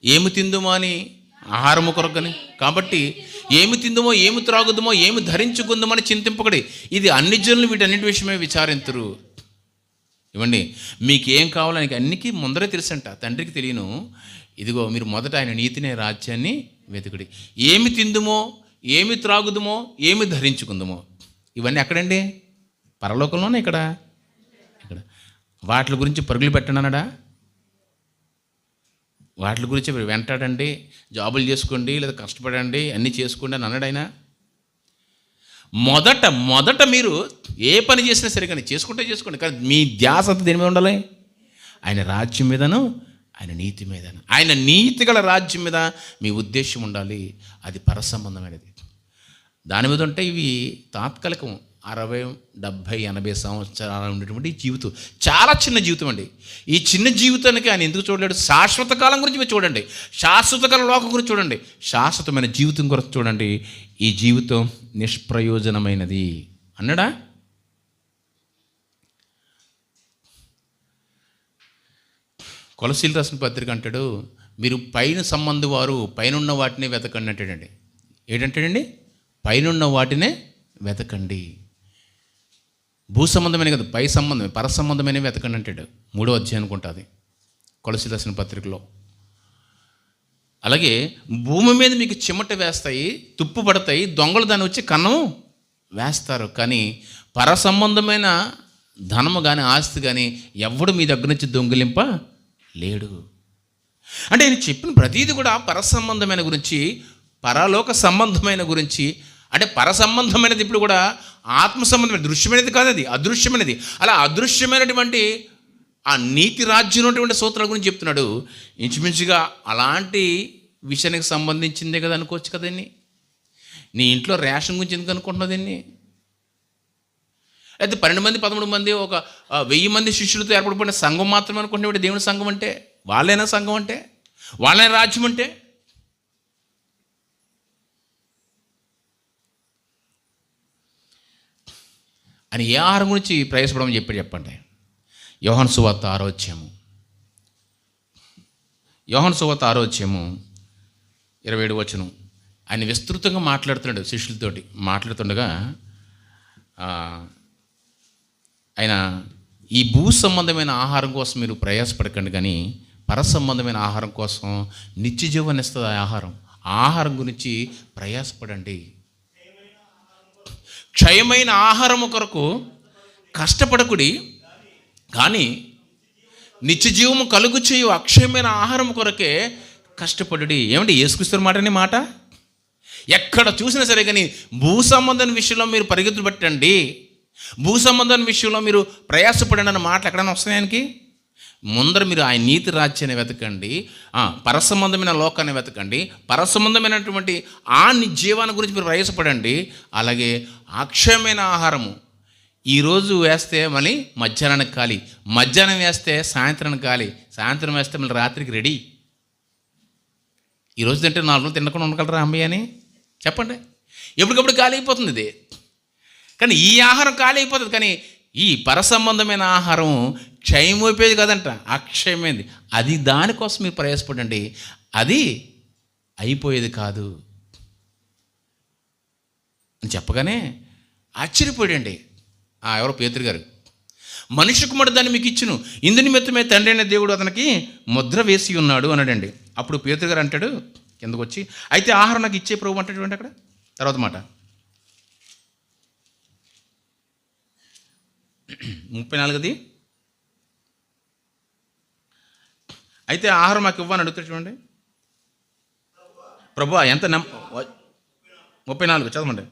ఏమి తిందుమో అని ఆహారము కొరకని, కాబట్టి ఏమి తిందుమో, ఏమి త్రాగుదుమో, ఏమి ధరించుకుందామని చింతింపకడి, ఇది అన్ని జనులు వీటన్నిటి విషయమే విచారింతురు. ఇవ్వండి, మీకు ఏం కావాలని అన్నికి ముందరే తెలుసంట, తండ్రికి తెలియను. ఇదిగో మీరు మొదట ఆయన నీతినే, రాజ్యాన్ని వెతుకుడి. ఏమి తిందుమో, ఏమి త్రాగుదుమో, ఏమి ధరించుకుందామో, ఇవన్నీ ఎక్కడండి? పరలోకంలోనే. ఇక్కడ వాటి గురించి పరుగులు పెట్టండి అన్నాడా? వాటి గురించి వెంటాడండి, జాబులు చేసుకోండి, లేదా కష్టపడండి, అన్నీ చేసుకోండి అని అన్నాడు ఆయన. మొదట మీరు ఏ పని చేసినా సరే కానీ చేసుకోండి, కానీ మీ ధ్యాస అంతా దేని మీద ఉండాలి? ఆయన రాజ్యం మీదను, ఆయన నీతి మీదను. ఆయన నీతి గల రాజ్యం మీద మీ ఉద్దేశం ఉండాలి. అది పరసంబంధమైనది. దాని మీద ఉంటే ఇవి తాత్కాలికం. 60, 70, 80 సంవత్సరాలు ఉండేటువంటి జీవితం చాలా చిన్న జీవితం అండి. ఈ చిన్న జీవితానికి ఆయన ఎందుకు చూడలేడు? శాశ్వత కాలం గురించి మీరు చూడండి, శాశ్వత కాలం లోకం గురించి చూడండి, శాశ్వతమైన జీవితం గురించి చూడండి. ఈ జీవితం నిష్ప్రయోజనమైనది అన్నాడా? కొలసీలు రాసిన పత్రిక అంటాడు, మీరు పైన సంబంధి వారు పైనున్న వాటినే వెతకండి అంటాడండి. ఏంటంటాడండి? పైనున్న వాటినే వెతకండి. భూ సంబంధమైన కదా, పై సంబంధమే, పరసంబంధమైన వెతకండి అంటాడు. 3వ అధ్యాయం అనుకుంటుంది కొలసీలు రాసిన పత్రికలో. అలాగే భూమి మీద మీకు చిమట వేస్తాయి, తుప్పు పడతాయి, దొంగలు దాన్ని వచ్చి కన్నం వేస్తారు, కానీ పరసంబంధమైన ధనము కానీ ఆస్తి కానీ ఎవడు మీ దగ్గర నుంచి దొంగిలింప లేడు. అంటే నేను చెప్పిన ప్రతీది కూడా పరసంబంధమైన గురించి, పరలోక సంబంధమైన గురించి. అంటే పరసంబంధమైనది ఇప్పుడు కూడా ఆత్మ సంబంధమైన, దృశ్యమైనది కాదు, అది అదృశ్యమైనది. అలా అదృశ్యమైనటువంటి ఆ నీతి రాజ్యం ఉన్నటువంటి సూత్రాల గురించి చెప్తున్నాడు. ఇంచుమించుగా అలాంటి విషయానికి సంబంధించిందే కదా అనుకోవచ్చు కదండి. నీ ఇంట్లో రేషన్ గురించి ఎందుకు అనుకుంటున్నావు దీన్ని? అయితే 12 మంది 13 మంది, ఒక 1000 మంది శిష్యులతో ఏర్పడిపోయిన సంఘం మాత్రమే అనుకుంటున్నాడు దేవుని సంఘం అంటే. వాళ్ళైనా సంఘం అంటే, వాళ్ళైనా రాజ్యం అంటే. అని ఏ ఆహారం గురించి ప్రయాసపడమని చెప్పండి. యోహాను సువార్త 6వ అధ్యాయము, యోహాను సువార్త 6వ అధ్యాయము 27వ వచనం. ఆయన విస్తృతంగా మాట్లాడుతున్నాడు శిష్యులతోటి. మాట్లాడుతుండగా ఆయన ఈ భూ సంబంధమైన ఆహారం కోసం మీరు ప్రయాసపడకండి, కానీ పరసంబంధమైన ఆహారం కోసం, నిత్య జీవాన్ని ఇస్తుంది ఆహారం గురించి ప్రయాసపడండి. క్షయమైన ఆహారము కొరకు కష్టపడకుడి, కానీ నిత్య జీవము కలుగు చేయు అక్షయమైన ఆహారం కొరకే కష్టపడుడి. ఏమంటే యేసుక్రీస్తు మాట. ఎక్కడ చూసినా సరే కానీ భూ సంబంధం విషయంలో మీరు పరిగెత్తులు పెట్టండి, భూ సంబంధం విషయంలో మీరు ప్రయాసపడండి అన్న మాటలు ఎక్కడైనా వస్తున్నాయానికి? ముందర మీరు ఆయన నీతి రాజ్యాన్ని వెతకండి, పరసంబంధమైన లోకాన్ని వెతకండి, పరసంబంధమైనటువంటి ఆ జీవాన్ని గురించి మీరు ప్రయాసపడండి. అలాగే అక్షయమైన ఆహారము ఈరోజు వేస్తే మళ్ళీ మధ్యాహ్నానికి ఖాళీ, మధ్యాహ్నం వేస్తే సాయంత్రానికి ఖాళీ, సాయంత్రం వేస్తే మళ్ళీ రాత్రికి రెడీ. ఈరోజు తింటే 4 రోజులు తినకుండా ఉండగలరా అమ్మాయి అని చెప్పండి? ఎప్పటికప్పుడు ఖాళీ అయిపోతుంది ఇది. కానీ ఈ ఆహారం ఖాళీ అయిపోతుంది, కానీ ఈ పరసంబంధమైన ఆహారం క్షయమైపోయేది కదంట, అక్షయమైంది. అది దానికోసం మీరు ప్రయాసపడండి, అది అయిపోయేది కాదు అని చెప్పగానే ఆశ్చర్యపోయాడండి. ఎవరో పేతురు గారు. మనుష్య కుమారుడు దాన్ని మీకు ఇచ్చును, ఇందు నిమిత్తమే తండ్రి అయిన దేవుడు అతనికి ముద్ర వేసి ఉన్నాడు అన్నాడండి. అప్పుడు పేతురు గారు అంటాడు కిందకు వచ్చి, అయితే ఆహారం నాకు ఇచ్చే ప్రభు అంటాడు. అక్కడ తర్వాత మాట 34. అయితే ఆహారం మాకు ఇవ్వని అడుగుతాడు చూడండి. ప్రభు ఎంత 34 చదవండి.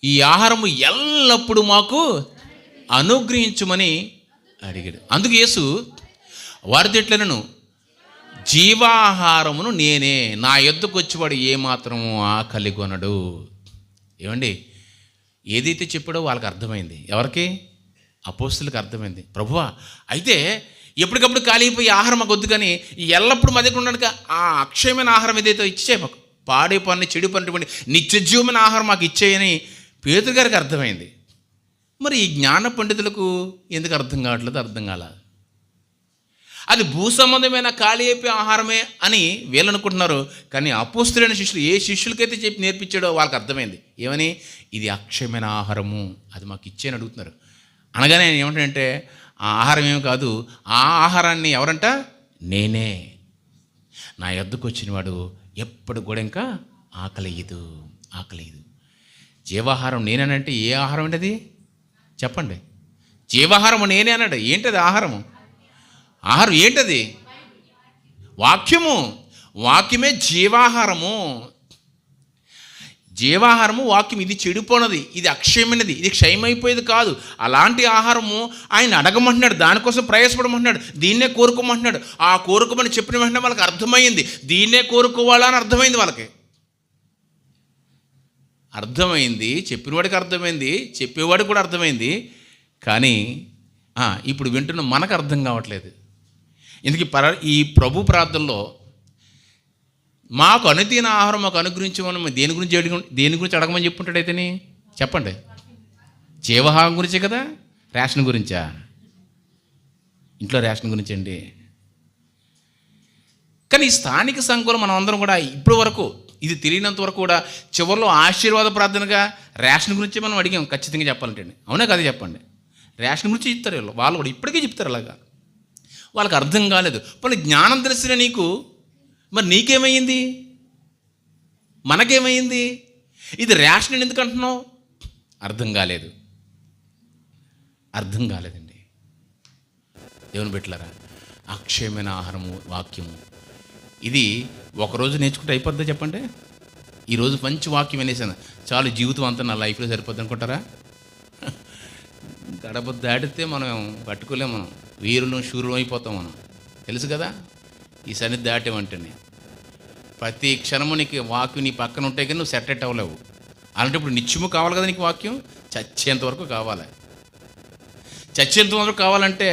ఈ ఆహారము ఎల్లప్పుడూ మాకు అనుగ్రహించుమని అడిగాడు. అందుకు యేసు వారితో ఎట్లనను, జీవాహారమును నేనే, నా యొద్దకు వచ్చేవాడు ఏమాత్రము ఆకలి కొనడు. ఏమండి, ఏదైతే చెప్పాడో వాళ్ళకి అర్థమైంది. ఎవరికి? అపోస్తులకు అర్థమైంది. ప్రభువా, అయితే ఎప్పటికప్పుడు ఖాళీ అయిపోయి ఆహారం మాకు వద్దు, కానీ ఎల్లప్పుడు మా దగ్గర ఉండడానికి ఆ అక్షయమైన ఆహారం ఏదైతే ఇచ్చే, మాకు పాడే పని చెడు పని నిత్యజీవమైన ఆహారం మాకు ఇచ్చేయని పేతురు గారికి అర్థమైంది. మరి ఈ జ్ఞాన పండితులకు ఎందుకు అర్థం కావట్లేదు? అర్థం కాలేదు. అది భూ సంబంధమైన ఖాళీ అయిపోయే ఆహారమే అని వీళ్ళు అనుకుంటున్నారు. కానీ అపోస్తులైన శిష్యులు ఏ శిష్యులకైతే చెప్పి నేర్పించాడో వాళ్ళకి అర్థమైంది. ఏమని? ఇది అక్షయమైన ఆహారము, అది మాకు ఇచ్చేయని అడుగుతున్నారు. అనగానే నేను ఏమంటానంటే, ఆ ఆహారం ఏమి కాదు, ఆ ఆహారాన్ని ఎవరంట? నేనే. నా యొద్దకు వచ్చినవాడు ఎప్పుడు కూడా ఇంకా ఆకలియదు. జీవాహారం నేనేనంటే ఏ ఆహారం ఏంటది చెప్పండి? జీవాహారము నేనే అన్నాడు. ఏంటది ఆహారము? ఆహారం ఏంటది? వాక్యమే జీవాహారము. వాక్యం. ఇది చెడిపోయినది, ఇది అక్షయమైనది, ఇది క్షయమైపోయేది కాదు. అలాంటి ఆహారము ఆయన అడగమంటున్నాడు, దానికోసం ప్రయాసపడమంటున్నాడు, దీన్నే కోరుకోమంటున్నాడు. ఆ కోరుకోమని చెప్పిన వెంటనే వాళ్ళకి అర్థమైంది, దీన్నే కోరుకోవాలా అని అర్థమైంది. వాళ్ళకి అర్థమైంది, చెప్పినవాడికి అర్థమైంది, చెప్పేవాడికి కూడా అర్థమైంది. కానీ ఇప్పుడు వింటున్న మనకు అర్థం కావట్లేదు. ఇందుకు ఈ ప్రభు ప్రార్థనలో మాకు అనుదిన ఆహారం మాకు అనుగ్రహించమని దేని గురించి అడగమని చెప్పుంటాడు? అయితేనే చెప్పండి. జీవాహారం గురించే కదా? రేషన్ గురించా? ఇంట్లో రేషన్ గురించి అండి. కానీ ఈ స్థానిక సంఘంలో మనం అందరం కూడా ఇప్పటి వరకు, ఇది తెలియనంత వరకు కూడా చివరిలో ఆశీర్వాద ప్రార్థనగా రేషన్ గురించి మనం అడిగాం. ఖచ్చితంగా చెప్పాలంటే అవునా కదా? చెప్పండి. రేషన్ గురించి చెప్తారు వాళ్ళు కూడా, ఇప్పటికీ చెప్తారు. అలాగా వాళ్ళకి అర్థం కాలేదు. పోనీ జ్ఞానం తెలిసిన నీకు, మరి నీకేమైంది? మనకేమైంది? ఇది రేషన్ ఎందుకు అంటున్నావు? అర్థం కాలేదండి. దేవుని బిడ్డలారా, అక్షయమైన ఆహారము వాక్యము, ఇది ఒకరోజు నేర్చుకుంటే అయిపోద్దా చెప్పండి? ఈరోజు మంచి వాక్యం వినేసాను చాలు, జీవితం అంతా నా లైఫ్లో సరిపోద్ది అనుకుంటారా? గడప దాటితే మనం పట్టుకోలేము. మనం వీరులు శూరులు అయిపోతాం. మనం తెలుసు కదా ఈ సన్నిధి దాటేమంటేనే. ప్రతి క్షణము నీకు వాక్యం నీ పక్కన ఉంటే కానీ నువ్వు సెటరేట్ అవ్వలేవు. అలాంటప్పుడు నిత్యము కావాలి కదా నీకు వాక్యం. చచ్చేంత వరకు కావాలి. చచ్చేంత వరకు కావాలంటే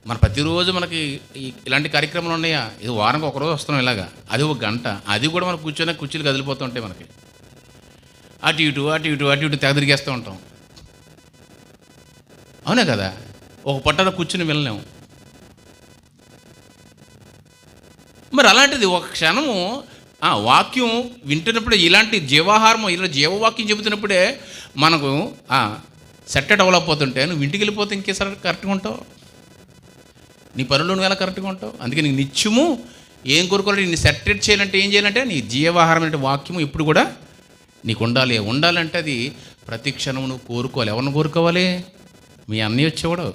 మన ప్రతిరోజు మనకి ఇలాంటి కార్యక్రమాలు ఉన్నాయా? ఇది వారానికి ఒకరోజు వస్తున్నాం ఇలాగా, అది 1 గంట. అది కూడా మనం కుర్చీలు కదిలిపోతూ ఉంటాయి. మనకి అటు ఇటు తెగ తిరిగేస్తూ ఉంటాం. అవునా కదా? ఒక పట్టణ కూర్చుని వెళ్ళలేము. మరి అలాంటిది ఒక క్షణము వాక్యం వింటున్నప్పుడే, ఇలాంటి జీవాహారము, ఇలా జీవవాక్యం చెబుతున్నప్పుడే మనకు సెట్టెట్ అవ్వలేకపోతుంటే నువ్వు ఇంటికి వెళ్ళిపోతే ఇంకేసారి కరెక్ట్గా ఉంటావు. నీ పనులు నువ్వు ఎలా కరెక్ట్గా ఉంటావు? అందుకే నీకు నిత్యము ఏం కోరుకోవాలి? నీ సెటరేట్ చేయాలంటే ఏం చేయాలంటే నీ జీవాహారం అంటే వాక్యము ఎప్పుడు కూడా నీకు ఉండాలంటే అది ప్రతి క్షణం నువ్వు కోరుకోవాలి. ఎవరిని కోరుకోవాలి? మీ అన్నయ్య వచ్చేవాడు,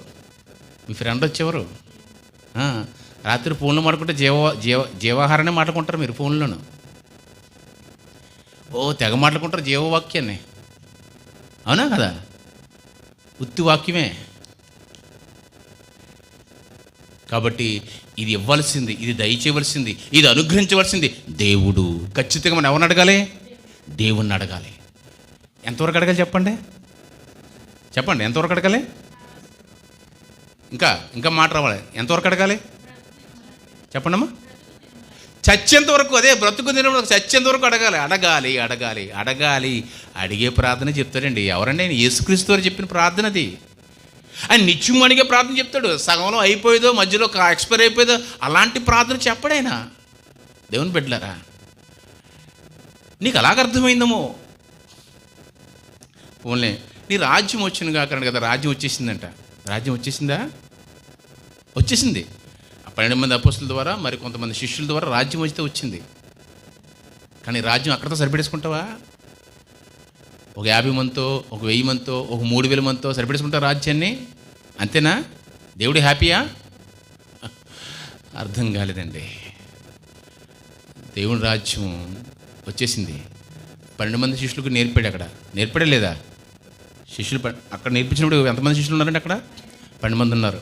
మీ ఫ్రెండ్ వచ్చేవారు. రాత్రి ఫోన్లో మాట్లాడుకుంటే జీవాహారాన్ని మాట్లాడుకుంటారు మీరు ఫోన్లోను. తెగ మాట్లాడుకుంటారు జీవవాక్యాన్ని. అవునా కదా? ఉత్తి వాక్యమే. కాబట్టి ఇది ఇవ్వాల్సింది, ఇది దయచేయవలసింది, ఇది అనుగ్రహించవలసింది దేవుడు. ఖచ్చితంగా మనం ఎవరిని అడగాలి? దేవుణ్ణి అడగాలి. ఎంతవరకు అడగాలి చెప్పండి? ఎంతవరకు అడగాలి? ఇంకా మాట రావాలి. ఎంతవరకు అడగాలి చెప్పండమ్మా? చచ్చేంత వరకు. అదే బ్రతుకు తినప్పుడు చచ్చేంత వరకు అడగాలి. అడిగే ప్రార్థన చెప్తాడండి. ఎవరండి? ఆయన యేసుక్రీస్తు వారు చెప్పిన ప్రార్థన అది. ఆయన నిత్యం అడిగే ప్రార్థన చెప్తాడు. సగంలో అయిపోయేదో, మధ్యలో ఎక్స్పైర్ అయిపోయేదో అలాంటి ప్రార్థన చెప్పడాయన. దేవుని బిడ్డలారా, నీకు అలాగ అర్థమైందేమో. ఓన్లే నీ రాజ్యం వచ్చింది కాకండి కదా, రాజ్యం వచ్చేసిందంట. రాజ్యం వచ్చేసిందా? వచ్చేసింది. ఆ 12 మంది అపోస్తుల ద్వారా, మరి కొంతమంది శిష్యుల ద్వారా రాజ్యం వస్తే వచ్చింది. కానీ రాజ్యం అక్కడితో సరిపెట్టేసుకుంటావా? ఒక 50 మందితో, ఒక 1000 మందితో, ఒక 3000 మందితో సరిపెట్టేసుకుంటావు రాజ్యాన్ని? అంతేనా? దేవుడు హ్యాపీయా? అర్థం కాలేదండి. దేవుని రాజ్యం వచ్చేసింది. 12 మంది శిష్యులకు నేర్పాడు. అక్కడ నేర్పడే లేదా? శిష్యులు అక్కడ నేర్పించినప్పుడు ఎంతమంది శిష్యులు ఉన్నారండి? అక్కడ 12 మంది ఉన్నారు.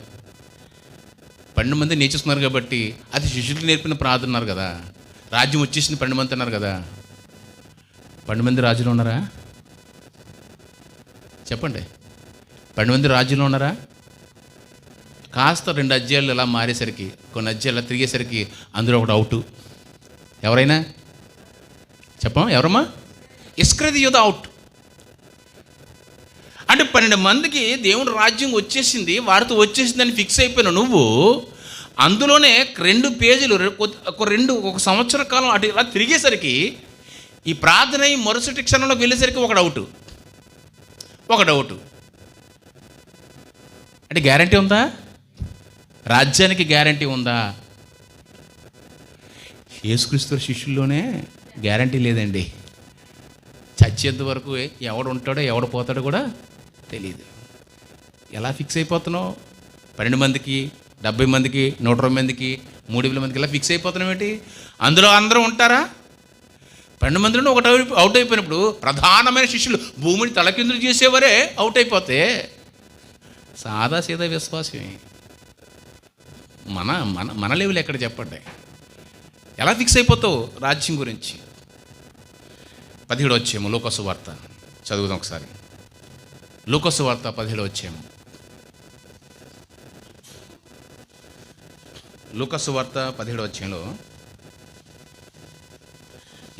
12 మంది నేర్చుకున్నారు కాబట్టి అది శిష్యులకు నేర్పిన ప్రార్థన ఉన్నారు కదా. రాజ్యం వచ్చేసింది 12 మంది అన్నారు కదా. 12 మంది రాజులు ఉన్నారా? చెప్పండి. 12 మంది రాజులు ఉన్నారా? కాస్త 2 అధ్యాయాలు ఇలా మారేసరికి, కొన్ని అధ్యాయాలు తిరిగేసరికి అందులో ఒకటి అవుటు. ఎవరైనా ఎవరమ్మా? ఇస్కరియోతు యూదా అవుట్. అంటే 12 మందికి దేవుని రాజ్యం వచ్చేసింది, వారితో వచ్చేసిందని ఫిక్స్ అయిపోయిన నువ్వు అందులోనే 2 పేజీలు ఒక సంవత్సర కాలం అటు ఇలా తిరిగేసరికి ఈ ప్రార్థన మరుసటి క్షణంలోకి వెళ్ళేసరికి ఒక డౌటు. అంటే గ్యారంటీ ఉందా? రాజ్యానికి గ్యారంటీ ఉందా? యేసుక్రీస్తు శిష్యుల్లోనే గ్యారంటీ లేదండి. చచ్చేంత వరకు ఎవడు ఉంటాడో ఎవడు పోతాడో కూడా తెలియదు. ఎలా ఫిక్స్ అయిపోతున్నావు? 12 మందికి, 70 మందికి, 120 మందికి, 3000 మందికి ఇలా ఫిక్స్ అయిపోతున్నావు ఏంటి? అందులో అందరూ ఉంటారా? 12 మందిలో ఒకటి అవుట్ అయిపోయినప్పుడు ప్రధానమైన శిష్యులు భూమిని తలకిందులు చేసేవారే అవుట్ అయిపోతే సాదా సీదా విశ్వాసమే. మన మన మన లెవెల్ ఎక్కడ చెప్పండి? ఎలా ఫిక్స్ అయిపోతావు రాజ్యం గురించి? 17 వచ్చేమో లూకాసు వార్త చదువుదాం ఒకసారి. లూకాసు వార్త 17 వచ్చేమో. లూకాసు వార్త 17 వచ్చేలో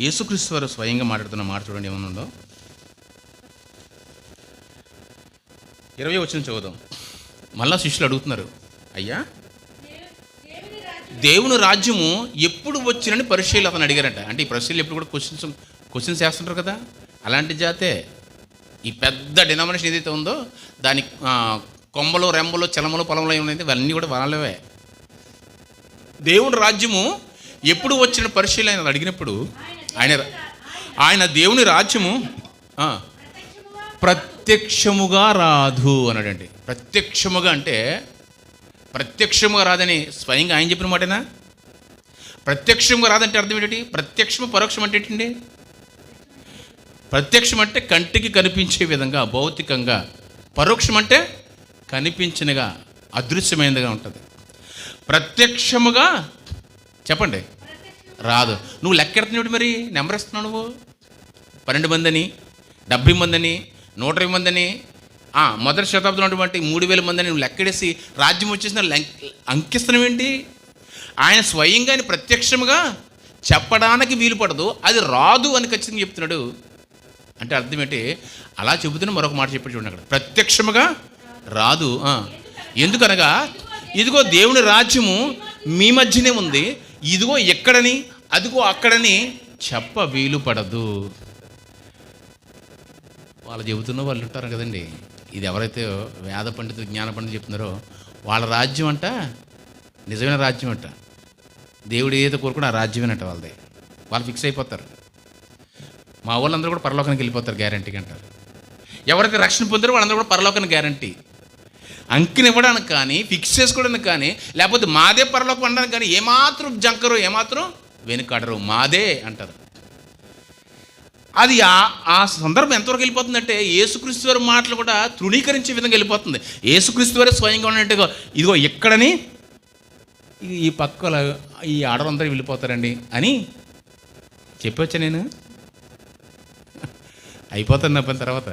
యేసుక్రీస్తు వారు స్వయంగా మాట్లాడుతున్న మాట చూడండి ఏమన్నా ఉందో. 20 వచ్చిన చదువుదాం. మళ్ళా శిష్యులు అడుగుతున్నారు, అయ్యా దేవుని రాజ్యము ఎప్పుడు వచ్చినని పరిశీలి అతను అడిగారంట. అంటే ఈ పరిశీలి ఎప్పుడు కూడా క్వశ్చన్స్ వేస్తుంటారు కదా, అలాంటి జాతే ఈ పెద్ద డినామినేషన్ ఏదైతే ఉందో దాని కొమ్మలు, రెమ్మలు, చలమలు, పొలంలో ఏమైనా ఇవన్నీ కూడా వాళ్ళవే. దేవుని రాజ్యము ఎప్పుడు వచ్చిన పరిశీలి ఆయన అడిగినప్పుడు ఆయన దేవుని రాజ్యము ప్రత్యక్షముగా రాదు అన్నాడండి. ప్రత్యక్షముగా అంటే ప్రత్యక్షముగా రాదని స్వయంగా ఆయన చెప్పిన మాటేనా? ప్రత్యక్షంగా రాదంటే అర్థం ఏంటి? ప్రత్యక్షము పరోక్షం అంటే ఏంటండి? ప్రత్యక్షం అంటే కంటికి కనిపించే విధంగా భౌతికంగా, పరోక్షం అంటే కనిపించినగా అదృశ్యమైనదిగా ఉంటుంది. ప్రత్యక్షముగా చెప్పండి రాదు. నువ్వు లెక్కెడుతున్నావు మరి, నెంబర్ ఇస్తున్నావు నువ్వు. 12 మందిని, 70 మందిని, 120 మందిని, మొదటి శతాబ్దం అటువంటి 3000 మందిని నువ్వు లెక్కడేసి రాజ్యం వచ్చేసిన అంకిస్తున్నావు ఏంటి? ఆయన స్వయంగా ఆయన ప్రత్యక్షముగా చెప్పడానికి వీలు పడదు, అది రాదు అని ఖచ్చితంగా చెప్తున్నాడు. అంటే అర్థం ఏంటి? అలా చెబుతున్న మరొక మాట చెప్పి చూడండి అక్కడ, ప్రత్యక్షముగా రాదు. ఎందుకనగా ఇదిగో దేవుని రాజ్యము మీ మధ్యనే ఉంది, ఇదిగో ఎక్కడని అదిగో అక్కడని చెప్ప వీలు పడదు. వాళ్ళు చెబుతున్న వాళ్ళు ఉంటారు కదండి. ఇది ఎవరైతే వేద పండితులు, జ్ఞాన పండితులు చెప్తున్నారో వాళ్ళ రాజ్యం అంట నిజమైన రాజ్యం అంట. దేవుడు ఏదైతే కోరుకున్నా ఆ రాజ్యమేనట వాళ్ళది. వాళ్ళు ఫిక్స్ అయిపోతారు. మా వాళ్ళందరూ కూడా పరలోకానికి వెళ్ళిపోతారు గ్యారంటీకి అంటారు. ఎవరైతే రక్షణ పొందారో వాళ్ళందరూ కూడా పరలోకానికి గ్యారంటీ. అంకినివ్వడానికి కానీ, ఫిక్స్ చేసుకోవడానికి కానీ, లేకపోతే మాదే పరలోకం అనడానికి కానీ ఏమాత్రం జంకరు, ఏమాత్రం వెనుకాడరు, మాదే అంటారు. అది ఆ సందర్భం ఎంతవరకు వెళ్ళిపోతుందంటే యేసుక్రీస్తు వారి మాటలు కూడా తృణీకరించే విధంగా వెళ్ళిపోతుంది. యేసుక్రీస్తు వారే స్వయంగా ఉన్నట్టుగా ఇదిగో ఎక్కడని ఈ పక్కల ఈ ఆడవాళ్ళందరూ వెళ్ళిపోతారండి అని చెప్పొచ్చా నేను? అయిపోతాను నా పని తర్వాత.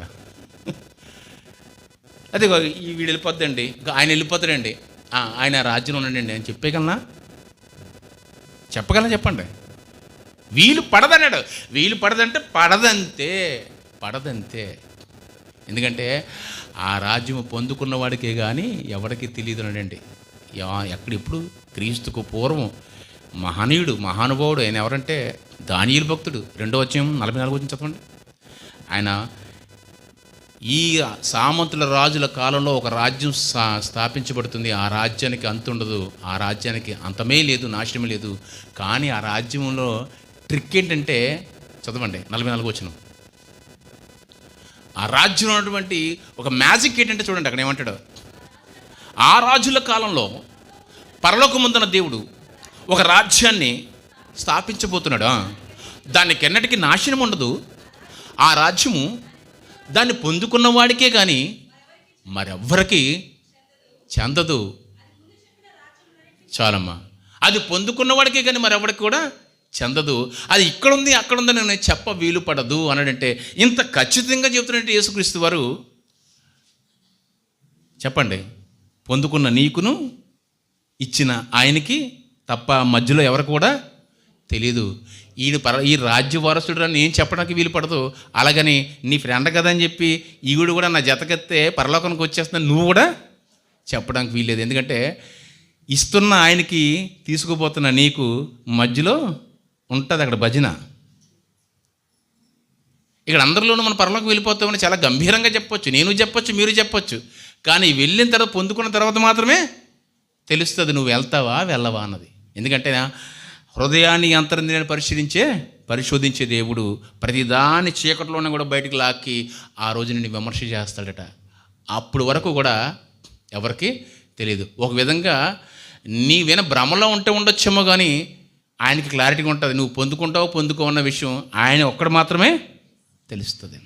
అదే ఈ వీడు వెళ్ళిపోద్దండి, ఆయన వెళ్ళిపోతాడండి, ఆయన రాజ్యంలో ఉన్నాడండి అని చెప్పగలనా? చెప్పండి. వీలు పడదన్నాడు. వీలు పడదంటే పడదంతే. ఎందుకంటే ఆ రాజ్యము పొందుకున్న వాడికే కానీ ఎవరికి తెలియదు అనండి. ఎప్పుడు క్రీస్తుకు పూర్వం మహనీయుడు, మహానుభావుడు ఆయన ఎవరంటే దానియేలు భక్తుడు. 2వ అధ్యాయం 44 వచ్చిన చదవండి. ఆయన ఈ సామంతుల రాజుల కాలంలో ఒక రాజ్యం స్థాపించబడుతుంది. ఆ రాజ్యానికి అంతు ఉండదు, ఆ రాజ్యానికి అంతమే లేదు, నాశనమే లేదు. కానీ ఆ రాజ్యంలో ట్రిక్ ఏంటంటే, చదవండి 44 వచనం. ఆ రాజ్యం ఉన్నటువంటి ఒక మ్యాజిక్ ఏంటంటే చూడండి అక్కడ ఏమంటాడు. ఆ రాజుల కాలంలో పరలోకమందున్న దేవుడు ఒక రాజ్యాన్ని స్థాపించబోతున్నాడు. దానికి ఎన్నటికీ నాశనం ఉండదు. ఆ రాజ్యము దాన్ని పొందుకున్న వాడికే కానీ మరెవ్వరికి చెందదు. చాలమ్మా, అది పొందుకున్న వాడికే కానీ మరెవ్వరికి కూడా చెందదు. అది ఇక్కడుంది అక్కడుందని నేను చెప్ప వీలు పడదు అన్నాడంటే, ఇంత ఖచ్చితంగా చెబుతున్నట్టు యేసుక్రీస్తు వారు చెప్పండి, పొందుకున్న నీకును ఇచ్చిన ఆయనకి తప్ప మధ్యలో ఎవరు కూడా తెలియదు. ఈ రాజ్య వారసుడు అని నేను చెప్పడానికి వీలు పడదు. అలాగని నీ ఫ్రెండ్ కదా అని చెప్పి ఈవిడు కూడా నా జతకెత్తే పరలోకానికి వచ్చేస్తున్నా నువ్వు కూడా చెప్పడానికి వీల్లేదు. ఎందుకంటే ఇస్తున్న ఆయనకి తీసుకుపోతున్న నీకు మధ్యలో ఉంటుంది అక్కడ భజన. ఇక్కడ అందరిలోనూ మన పరలోకి వెళ్ళిపోతామని చాలా గంభీరంగా చెప్పొచ్చు, నేను చెప్పొచ్చు, మీరు చెప్పొచ్చు. కానీ వెళ్ళిన తర్వాత, పొందుకున్న తర్వాత మాత్రమే తెలుస్తుంది నువ్వు వెళ్తావా వెళ్ళవా అన్నది. ఎందుకంటే హృదయాన్ని అంతరంద్రియాన్ని పరిశోధించే దేవుడు ప్రతిదాని చీకటిలోనే కూడా బయటికి లాక్కి ఆ రోజు నిన్ను విమర్శ చేస్తాడట. అప్పుడు వరకు కూడా ఎవరికి తెలియదు. ఒక విధంగా నీవేనా భ్రమలో ఉండొచ్చేమో కానీ ఆయనకి క్లారిటీగా ఉంటుంది. నువ్వు పొందుకోవన్న విషయం ఆయన ఒక్కడు మాత్రమే తెలుస్తుంది.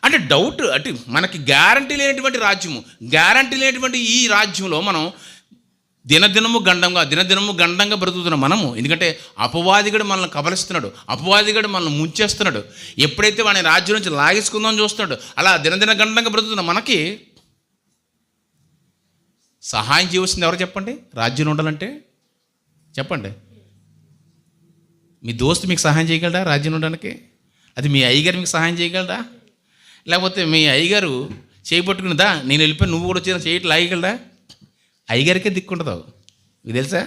అంటే డౌట్, అంటే మనకి గ్యారంటీ లేనటువంటి రాజ్యము, గ్యారంటీ లేనటువంటి ఈ రాజ్యంలో మనం దినదినము గండంగా బ్రతుకుతున్నాం మనము. ఎందుకంటే అపవాదిగడు మనల్ని కబలిస్తున్నాడు, అపవాదిగడు మనల్ని ముంచేస్తున్నాడు. ఎప్పుడైతే వాడిని రాజ్యం నుంచి లాగేసుకుందామని చూస్తున్నాడు, అలా దినదిన గండంగా బ్రతుకుతున్నాం. మనకి సహాయం చేయవలసింది ఎవరు చెప్పండి? రాజ్యం ఉండాలంటే చెప్పండి. మీ దోస్తు మీకు సహాయం చేయగలరా రాజ్యం ఉండడానికి? అది మీ అయ్యగారు మీకు సహాయం చేయగలరా? లేకపోతే మీ అయ్యగారు చేయబట్టుకున్నదా నేను వెళ్ళిపోయి నువ్వు కూడా వచ్చిన చేయట్లు లాగగలరా? అయ్యగారికే దిక్కుంటుందావు. ఇది తెలుసా?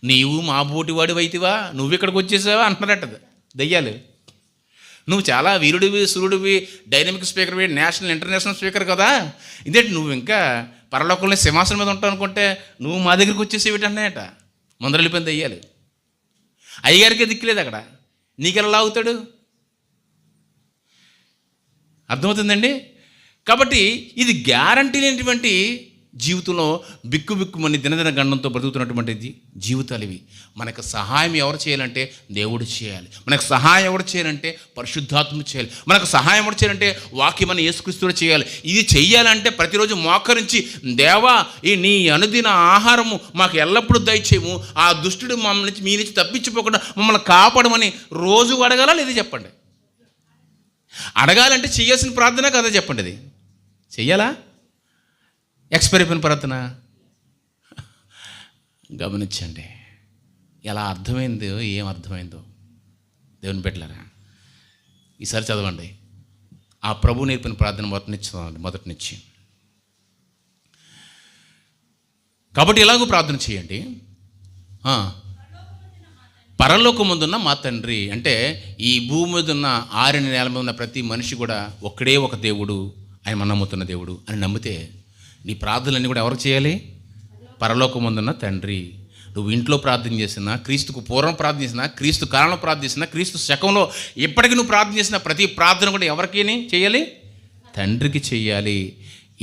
నీవు మా బోటివాడి వైతివా, నువ్వు ఇక్కడికి వచ్చేసావా అంటున్నారట దయ్యాలు. నువ్వు చాలా వీరుడివి, సూర్యుడివి, డైనమిక్ స్పీకర్వి, నేషనల్ ఇంటర్నేషనల్ స్పీకర్ కదా, ఇదేంటి నువ్వు ఇంకా పరలోకంలో సింహాసనం మీద ఉంటావు అనుకుంటే నువ్వు మా దగ్గరికి వచ్చేసేవి అంటున్నాయట. ముందర వెళ్ళిపోయింది దయ్యాలు. అయ్యగారికే దిక్కులేదు అక్కడ, నీకెలా లాగుతాడు? అర్థమవుతుందండి? కాబట్టి ఇది గ్యారంటీ లేనటువంటి జీవితంలో బిక్కుమని దినదిన గండంతో బ్రతుకుతున్నటువంటి జీవితాలు ఇవి. మనకు సహాయం ఎవరు చేయాలంటే దేవుడు చేయాలి. మనకు సహాయం ఎవరు చేయాలంటే పరిశుద్ధాత్మ చేయాలి. మనకు సహాయం ఎవరు చేయాలంటే వాక్యమని యేసుక్రీస్తుడు చేయాలి. ఇది చెయ్యాలంటే ప్రతిరోజు మోకరించి, దేవా ఈ నీ అనుదిన ఆహారము మాకు ఎల్లప్పుడూ దయచేయము, ఆ దుష్టుడు మమ్మల్ని మీ నుంచి తప్పించిపోకుండా మమ్మల్ని కాపాడమని రోజు అడగాలా లేదా చెప్పండి? అడగాలంటే చేయాల్సిన ప్రార్థన కదా చెప్పండి. అది చెయ్యాలా? ఎక్స్పైర్ అయిపోయిన ప్రార్థన గమనించండి. ఎలా అర్థమైందో, ఏం అర్థమైందో దేవుని బిడ్డలారా ఈసారి చదవండి. ఆ ప్రభు నేర్పిన ప్రార్థన మొదటి నుంచి. కాబట్టి ఇలాగూ ప్రార్థన చేయండి. పరలోకమందున్న మా తండ్రి, అంటే ఈ భూమి మీద ఉన్న 6 నేల మీద ఉన్న ప్రతి మనిషి కూడా ఒక్కడే ఒక దేవుడు, ఆయన మనం నమ్ముతున్న దేవుడు అని నమ్మితే నీ ప్రార్థనలన్నీ కూడా ఎవరు చేయాలి? పరలోకమందున్న తండ్రి. నువ్వు ఇంట్లో ప్రార్థన చేసినా, క్రీస్తుకు పూర్వం ప్రార్థన చేసినా, క్రీస్తు కాలంలో ప్రార్థన చేసినా, క్రీస్తు శకంలో ఎప్పటికీ నువ్వు ప్రార్థన చేసిన ప్రతి ప్రార్థన కూడా ఎవరికి చేయాలి? తండ్రికి చేయాలి.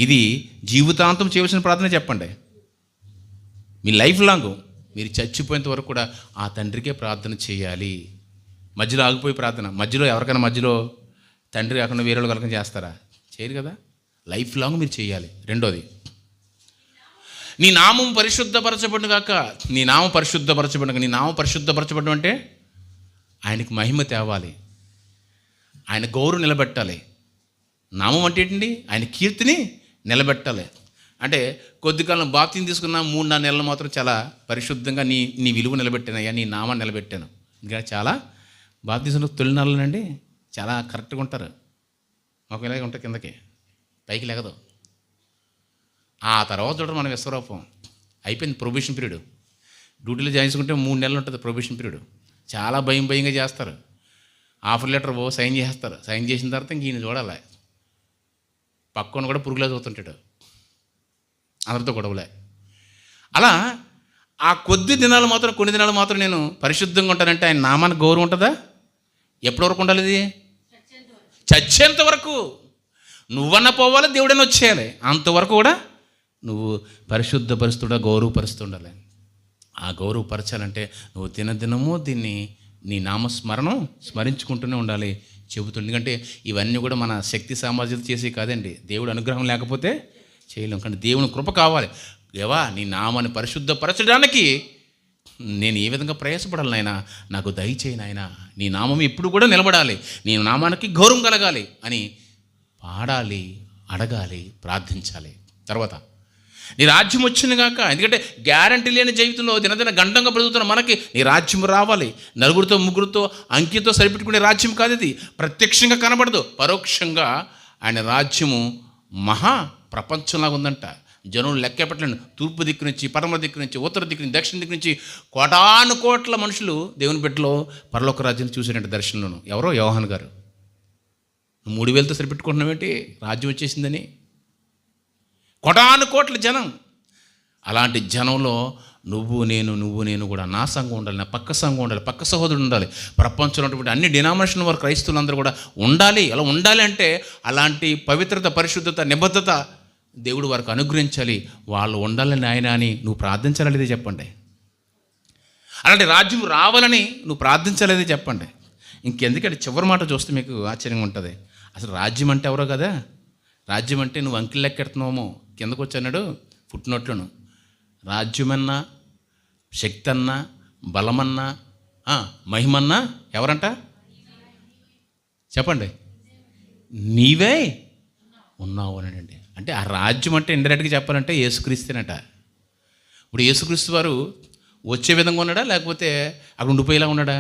ఇది జీవితాంతం చేయవలసిన ప్రార్థన చెప్పండి. మీ లైఫ్ లాంగ్ మీరు చచ్చిపోయేంత వరకు కూడా ఆ తండ్రికే ప్రార్థన చేయాలి. మధ్యలో ఆగిపోయి ప్రార్థన, మధ్యలో ఎవరికైనా మధ్యలో తండ్రి కాకుండా వేరే వాళ్ళు కనుక చేస్తారా? చేయరు కదా. లైఫ్ లాంగ్ మీరు చేయాలి. రెండోది, నీ నామం పరిశుద్ధపరచబడిన కాక, నీ నామం పరిశుద్ధపరచబడిన, నీ నామం పరిశుద్ధపరచబడడం అంటే ఆయనకి మహిమ తేవాలి, ఆయన గౌరవం నిలబెట్టాలి. నామం అంటే ఏంటండి? ఆయన కీర్తిని నిలబెట్టాలి. అంటే కొద్ది కాలం బాప్తిని తీసుకున్న 3-4 నెలలు మాత్రం చాలా పరిశుద్ధంగా నీ విలువ నిలబెట్టానయ్యా, నీ నామాన్ని నిలబెట్టాను. ఇంకా చాలా బాప్తిజంలో తొలి నెలలండి చాలా కరెక్ట్గా ఉంటారు. మాకు ఇలాగే ఉంటాయి, కిందకి పైకి లేగదు. ఆ తర్వాత చూడడం మన విశ్వరూపం. అయిపోయింది ప్రొబేషన్ పీరియడ్. డ్యూటీలో జాయిన్ చేసుకుంటే 3 నెలలు ఉంటుంది ప్రొబేషన్ పీరియడ్. చాలా భయంగా చేస్తారు. ఆఫర్ లెటర్ సైన్ చేస్తారు. సైన్ చేసిన తర్వాత ఇంక ఈయన చూడాలి. పక్కన కూడా పురుగులా చూస్తుంటాడు, అందరితో గొడవలే. అలా ఆ కొన్ని దినాలు మాత్రం నేను పరిశుద్ధంగా ఉంటానంటే ఆయన నామానికి గౌరవం ఉంటుందా? ఎప్పటి వరకు ఉండాలి? ఇది చచ్చేంత వరకు. నువ్వన్నా పోవాలి, దేవుడైనా వచ్చేయాలి. అంతవరకు కూడా నువ్వు పరిశుద్ధపరుస్తుడా, గౌరవపరుస్తుండాలి. ఆ గౌరవపరచాలంటే నువ్వు దినదినము దీన్ని నీ నామస్మరణం స్మరించుకుంటూనే ఉండాలి, చెబుతుంది. ఎందుకంటే ఇవన్నీ కూడా మన శక్తి సామర్థ్యాలు చేసి కాదండి, దేవుడు అనుగ్రహం లేకపోతే చేయలేం. కానీ దేవుని కృప కావాలి. దేవా, నీ నామాన్ని పరిశుద్ధపరచడానికి నేను ఏ విధంగా ప్రయాసపడాలి నాయనా, నాకు దయచేయి నాయనా. నీ నామం ఎప్పుడు కూడా నిలబడాలి, నీ నామానికి గౌరవం కలగాలి అని పాడాలి, అడగాలి, ప్రార్థించాలి. తర్వాత నీ రాజ్యం వచ్చింది కాక. ఎందుకంటే గ్యారంటీ లేని జీవితంలో దినదిన గండంగా బ్రతుకుతున్న మనకి నీ రాజ్యం రావాలి. నలుగురితో ముగ్గురితో అంకితో సరిపెట్టుకునే రాజ్యం కాదు ఇది. ప్రత్యక్షంగా కనబడదు, పరోక్షంగా ఆయన రాజ్యము మహా ప్రపంచంలాగా ఉందంట. జనులు లెక్క పెట్టలేండి. తూర్పు దిక్కు నుంచి, పడమర దిక్కు నుంచి, ఉత్తర దిక్కు నుంచి, దక్షిణ దిక్కు నుంచి కోటాను కోట్ల మనుషులు దేవుని బిడ్డలో పరలోక రాజ్యాన్ని చూసేటంటే దర్శనంలోను. ఎవరో యోహాను గారు. 3,000తో సరిపెట్టుకుంటున్నావేంటి రాజ్యం వచ్చేసిందని? కోటాను కోట్ల జనం. అలాంటి జనంలో నువ్వు నేను కూడా నా సంఘం ఉండాలి, నా పక్క సంఘం ఉండాలి, పక్క సహోదరుడు ఉండాలి. ప్రపంచంలో ఉన్నటువంటి అన్ని డినామినేషన్ వారు క్రైస్తవులందరూ కూడా ఉండాలి. అలా ఉండాలి అంటే అలాంటి పవిత్రత, పరిశుద్ధత, నిబద్ధత దేవుడు వారికి అనుగ్రహించాలి. వాళ్ళు ఉండాలని ఆయన అని నువ్వు ప్రార్థించాలనేది చెప్పండి. అలాంటి రాజ్యం రావాలని నువ్వు ప్రార్థించాలనేది చెప్పండి. ఇంకెందుకంటే చివరి మాట చూస్తే మీకు ఆశ్చర్యంగా ఉంటుంది. అసలు రాజ్యం అంటే ఎవరో కదా. రాజ్యం అంటే నువ్వు అంకిల్ లెక్కెడుతున్నావేమో. కిందకు వచ్చన్నాడు పుట్టినట్లును. రాజ్యమన్నా, శక్తి అన్నా, బలమన్నా, మహిమన్నా ఎవరంట చెప్పండి? నీవే ఉన్నావు అనండి. అంటే ఆ రాజ్యం అంటే ఇండైరెక్ట్గా చెప్పాలంటే యేసుక్రీస్తేనట. ఇప్పుడు యేసుక్రీస్తు వారు వచ్చే విధంగా ఉన్నాడా, లేకపోతే అక్కడ ఉండిపోయేలా ఉన్నాడా?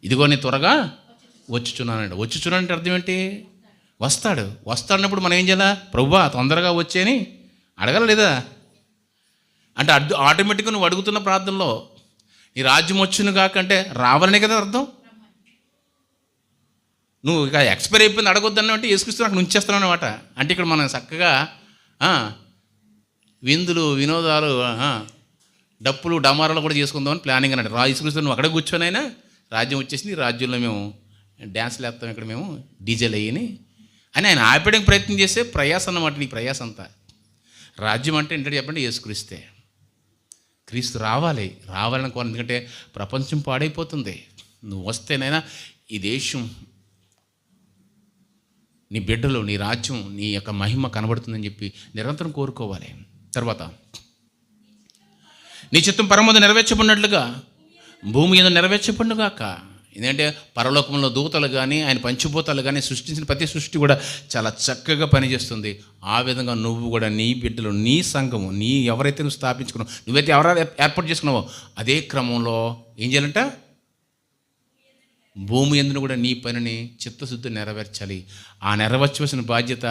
ఇదిగో నేను త్వరగా వచ్చుచున్నానండి. వచ్చుచున్నానంటే అర్థం ఏంటి? వస్తాడన్నప్పుడు మనం ఏం చేయాలా? ప్రభువా తొందరగా వచ్చేని అడగాల లేదా? అంటే ఆటోమేటిక్గా నువ్వు అడుగుతున్న ప్రార్థనలో ఈ రాజ్యం వచ్చును కాకంటే రావాలనే కదా అర్థం. నువ్వు ఇక ఎక్స్పైర్ అయిపోయింది అడగొద్దన్న అంటే యేసుక్రీస్తు అక్కడ ఉంచేస్తాను అనమాట. అంటే ఇక్కడ మనం చక్కగా విందులు, వినోదాలు, డప్పులు, డమారాలు కూడా చేసుకుందామని ప్లానింగ్ అన్నాడు. యేసుక్రీస్తు నువ్వు అక్కడే కూర్చొనైనా రాజ్యం వచ్చేసింది, ఈ రాజ్యంలో మేము డ్యాన్స్లు వేస్తాం, ఇక్కడ మేము డీజేలు అయ్యని అని ఆయన ఆపేయడానికి ప్రయత్నం చేసే ప్రయాసం అన్నమాట. నీ ప్రయాసం అంతా. రాజ్యం అంటే ఏంటంటే చెప్పండి, యేసుక్రీస్తే. క్రీస్తు రావాలని కోరు. ఎందుకంటే ప్రపంచం పాడైపోతుంది. నువ్వు వస్తేనైనా ఈ దేశం, నీ బిడ్డలు, నీ రాజ్యం, నీ యొక్క మహిమ కనబడుతుందని చెప్పి నిరంతరం కోరుకోవాలి. తర్వాత నీ చిత్తం పరమోద నెరవేర్చబడినట్లుగా భూమి మీద నెరవేర్చబడుగాక. ఎందుకంటే పరలోకంలో దూతలు కానీ, ఆయన పంచభూతాలు కానీ, సృష్టించిన ప్రతి సృష్టి కూడా చాలా చక్కగా పనిచేస్తుంది. ఆ విధంగా నువ్వు కూడా నీ బిడ్డలు, నీ సంఘము, నీ ఎవరైతే నువ్వు స్థాపించుకున్నావు, నువ్వైతే ఎవరైతే ఏర్పాటు చేసుకున్నావో అదే క్రమంలో ఏం చేయాలంట? భూమి ఎందును కూడా నీ పనిని చిత్తశుద్ధి నెరవేర్చాలి. ఆ నెరవేర్చవలసిన బాధ్యత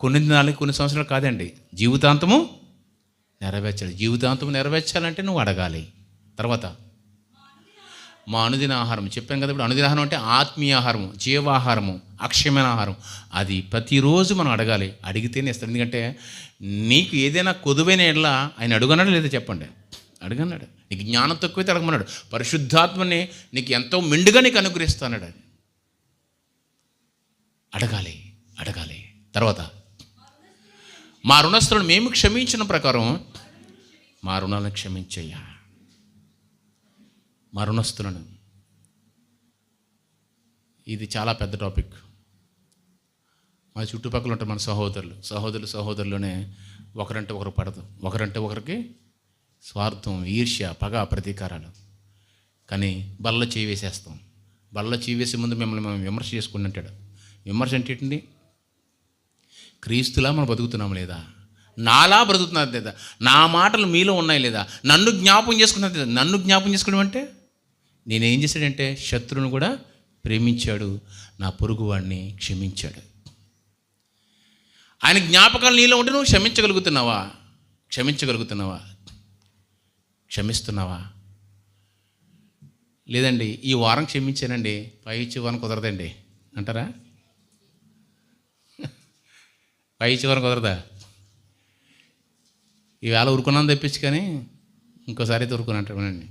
కొన్ని దినాలకి, కొన్ని సంవత్సరాలు కాదండి, జీవితాంతము నెరవేర్చాలి. జీవితాంతము నెరవేర్చాలంటే నువ్వు అడగాలి. తర్వాత మా అనుదిన ఆహారం చెప్పాను కదా. ఇప్పుడు అనుదిన ఆహారం అంటే ఆత్మీయ ఆహారము, జీవాహారము, అక్షయమైన ఆహారం. అది ప్రతిరోజు మనం అడగాలి. అడిగితేనే ఇస్తాడు. ఎందుకంటే నీకు ఏదైనా కొదువైన ఎడ్ల ఆయన అడుగన్నాడు లేదా చెప్పండి? అడగన్నాడు. నీకు జ్ఞానం తక్కువైతే అడగమన్నాడు. పరిశుద్ధాత్మని నీకు ఎంతో మెండుగా నీకు అనుగ్రహిస్తాడు. అడగాలి. తర్వాత మా రుణస్తులను మేము క్షమించిన ప్రకారం మా రుణాలను క్షమించయ్యా. మా రుణస్తులను, ఇది చాలా పెద్ద టాపిక్. మా చుట్టుపక్కల ఉంటారు మన సహోదరులోనే ఒకరంటే ఒకరు పడదు, ఒకరంటే ఒకరికి స్వార్థం, ఈర్ష్య, పగ, ప్రతీకారాలు. కానీ బల్ల చేయి వేసేస్తాం. బల్ల చేయి వేసే ముందు మిమ్మల్ని మనం విమర్శ చేసుకుని అంటాడు. విమర్శ అంటే ఏంటండి? క్రీస్తులా మనం బతుకుతున్నాం లేదా? నాలా బ్రతుకుతున్నారు లేదా? నా మాటలు మీలో ఉన్నాయి లేదా? నన్ను జ్ఞాపకం చేసుకున్నది లేదా? నన్ను జ్ఞాపకం చేసుకోవడం అంటే నేనేం చేశాడంటే శత్రువును కూడా ప్రేమించాడు, నా పొరుగువాడిని క్షమించాడు. ఆయన జ్ఞాపకాలు నీలో ఉంటే నువ్వు క్షమించగలుగుతున్నావా? క్షమించగలుగుతున్నావా? క్షమిస్తున్నావా? లేదండి ఈ వారం క్షమించానండి, పై చివరం కుదరదండి అంటారా? పై చివరం కుదరదా? ఈవేళ ఊరుకున్నాను తెప్పించి కానీ ఇంకోసారి అయితే ఊరుకున్నట్టండి.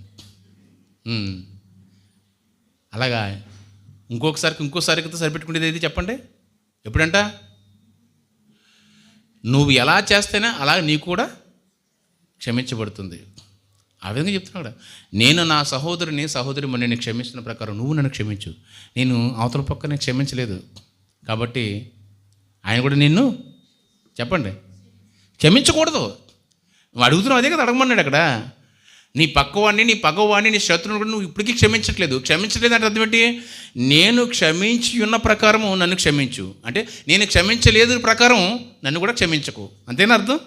అలాగా ఇంకోసారికి సరిపెట్టుకునేది ఏది చెప్పండి? ఎప్పుడంట? నువ్వు ఎలా చేస్తేనే అలా నీకు కూడా క్షమించబడుతుంది. ఆ విధంగా చెప్తున్నాడు. నేను నా సహోదరి నేను క్షమించిన ప్రకారం నువ్వు నన్ను క్షమించు. నేను అవతల పక్క నేను క్షమించలేదు కాబట్టి ఆయన కూడా నిన్ను చెప్పండి క్షమించకూడదు. నువ్వు అడుగుతున్నావు అదే కదా అడగమన్నాడు అక్కడ. నీ పక్కవాడిని, నీ పగవాడిని, నీ శత్రువుని కూడా నువ్వు ఇప్పటికీ క్షమించట్లేదు అంటే అర్థం ఏంటి? నేను క్షమించి ఉన్న ప్రకారము నన్ను క్షమించు అంటే నేను క్షమించలేదు ప్రకారం నన్ను కూడా క్షమించకు, అంతేనా అర్థం?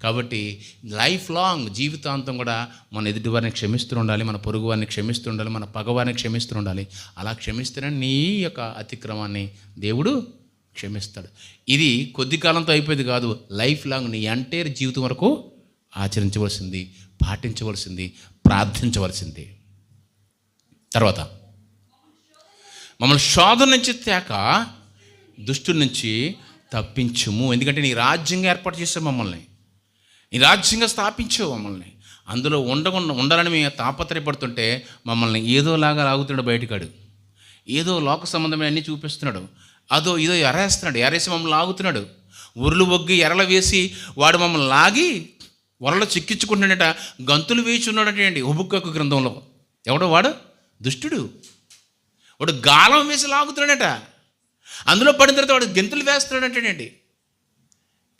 కాబట్టి లైఫ్ లాంగ్ జీవితాంతం కూడా మన ఎదుటివారిని క్షమిస్తూ ఉండాలి, మన పొరుగు వారిని క్షమిస్తూ ఉండాలి, మన పగవారిని క్షమిస్తూ ఉండాలి. అలా క్షమిస్తేనే నీ యొక్క అతిక్రమాన్ని దేవుడు క్షమిస్తాడు. ఇది కొద్ది కాలంతో అయిపోయేది కాదు, లైఫ్ లాంగ్ నీ ఎంటైర్ జీవితం వరకు ఆచరించవలసింది, పాటించవలసింది, ప్రార్థించవలసింది. తర్వాత మమ్మల్ని శోధన నుంచి తేక దుష్టుడి నుంచి తప్పించుము. ఎందుకంటే నీ రాజ్యంగా ఏర్పాటు చేసావు మమ్మల్ని, నీ రాజ్యంగా స్థాపించావు మమ్మల్ని. అందులో ఉండాలని మేము తాపత్రయపడుతుంటే మమ్మల్ని ఏదోలాగా లాగుతున్నాడు బయటకాడు, ఏదో లోక సంబంధమైన అన్నీ చూపిస్తున్నాడు, ఇదో ఎరేసి మమ్మల్ని లాగుతున్నాడు. ఉరులు ఒగ్గి ఎరల వేసి వాడు మమ్మల్ని లాగి వరలో చిక్కించుకుంటున్నాడట, గంతులు వేయించున్నాడట అండి హబక్కూకు గ్రంథంలో. ఎవడో వాడు దుష్టుడు, వాడు గాలం వేసి లాగుతున్నాడట, అందులో పడిన తర్వాత వాడు గెంతులు వేస్తున్నాడంటండి.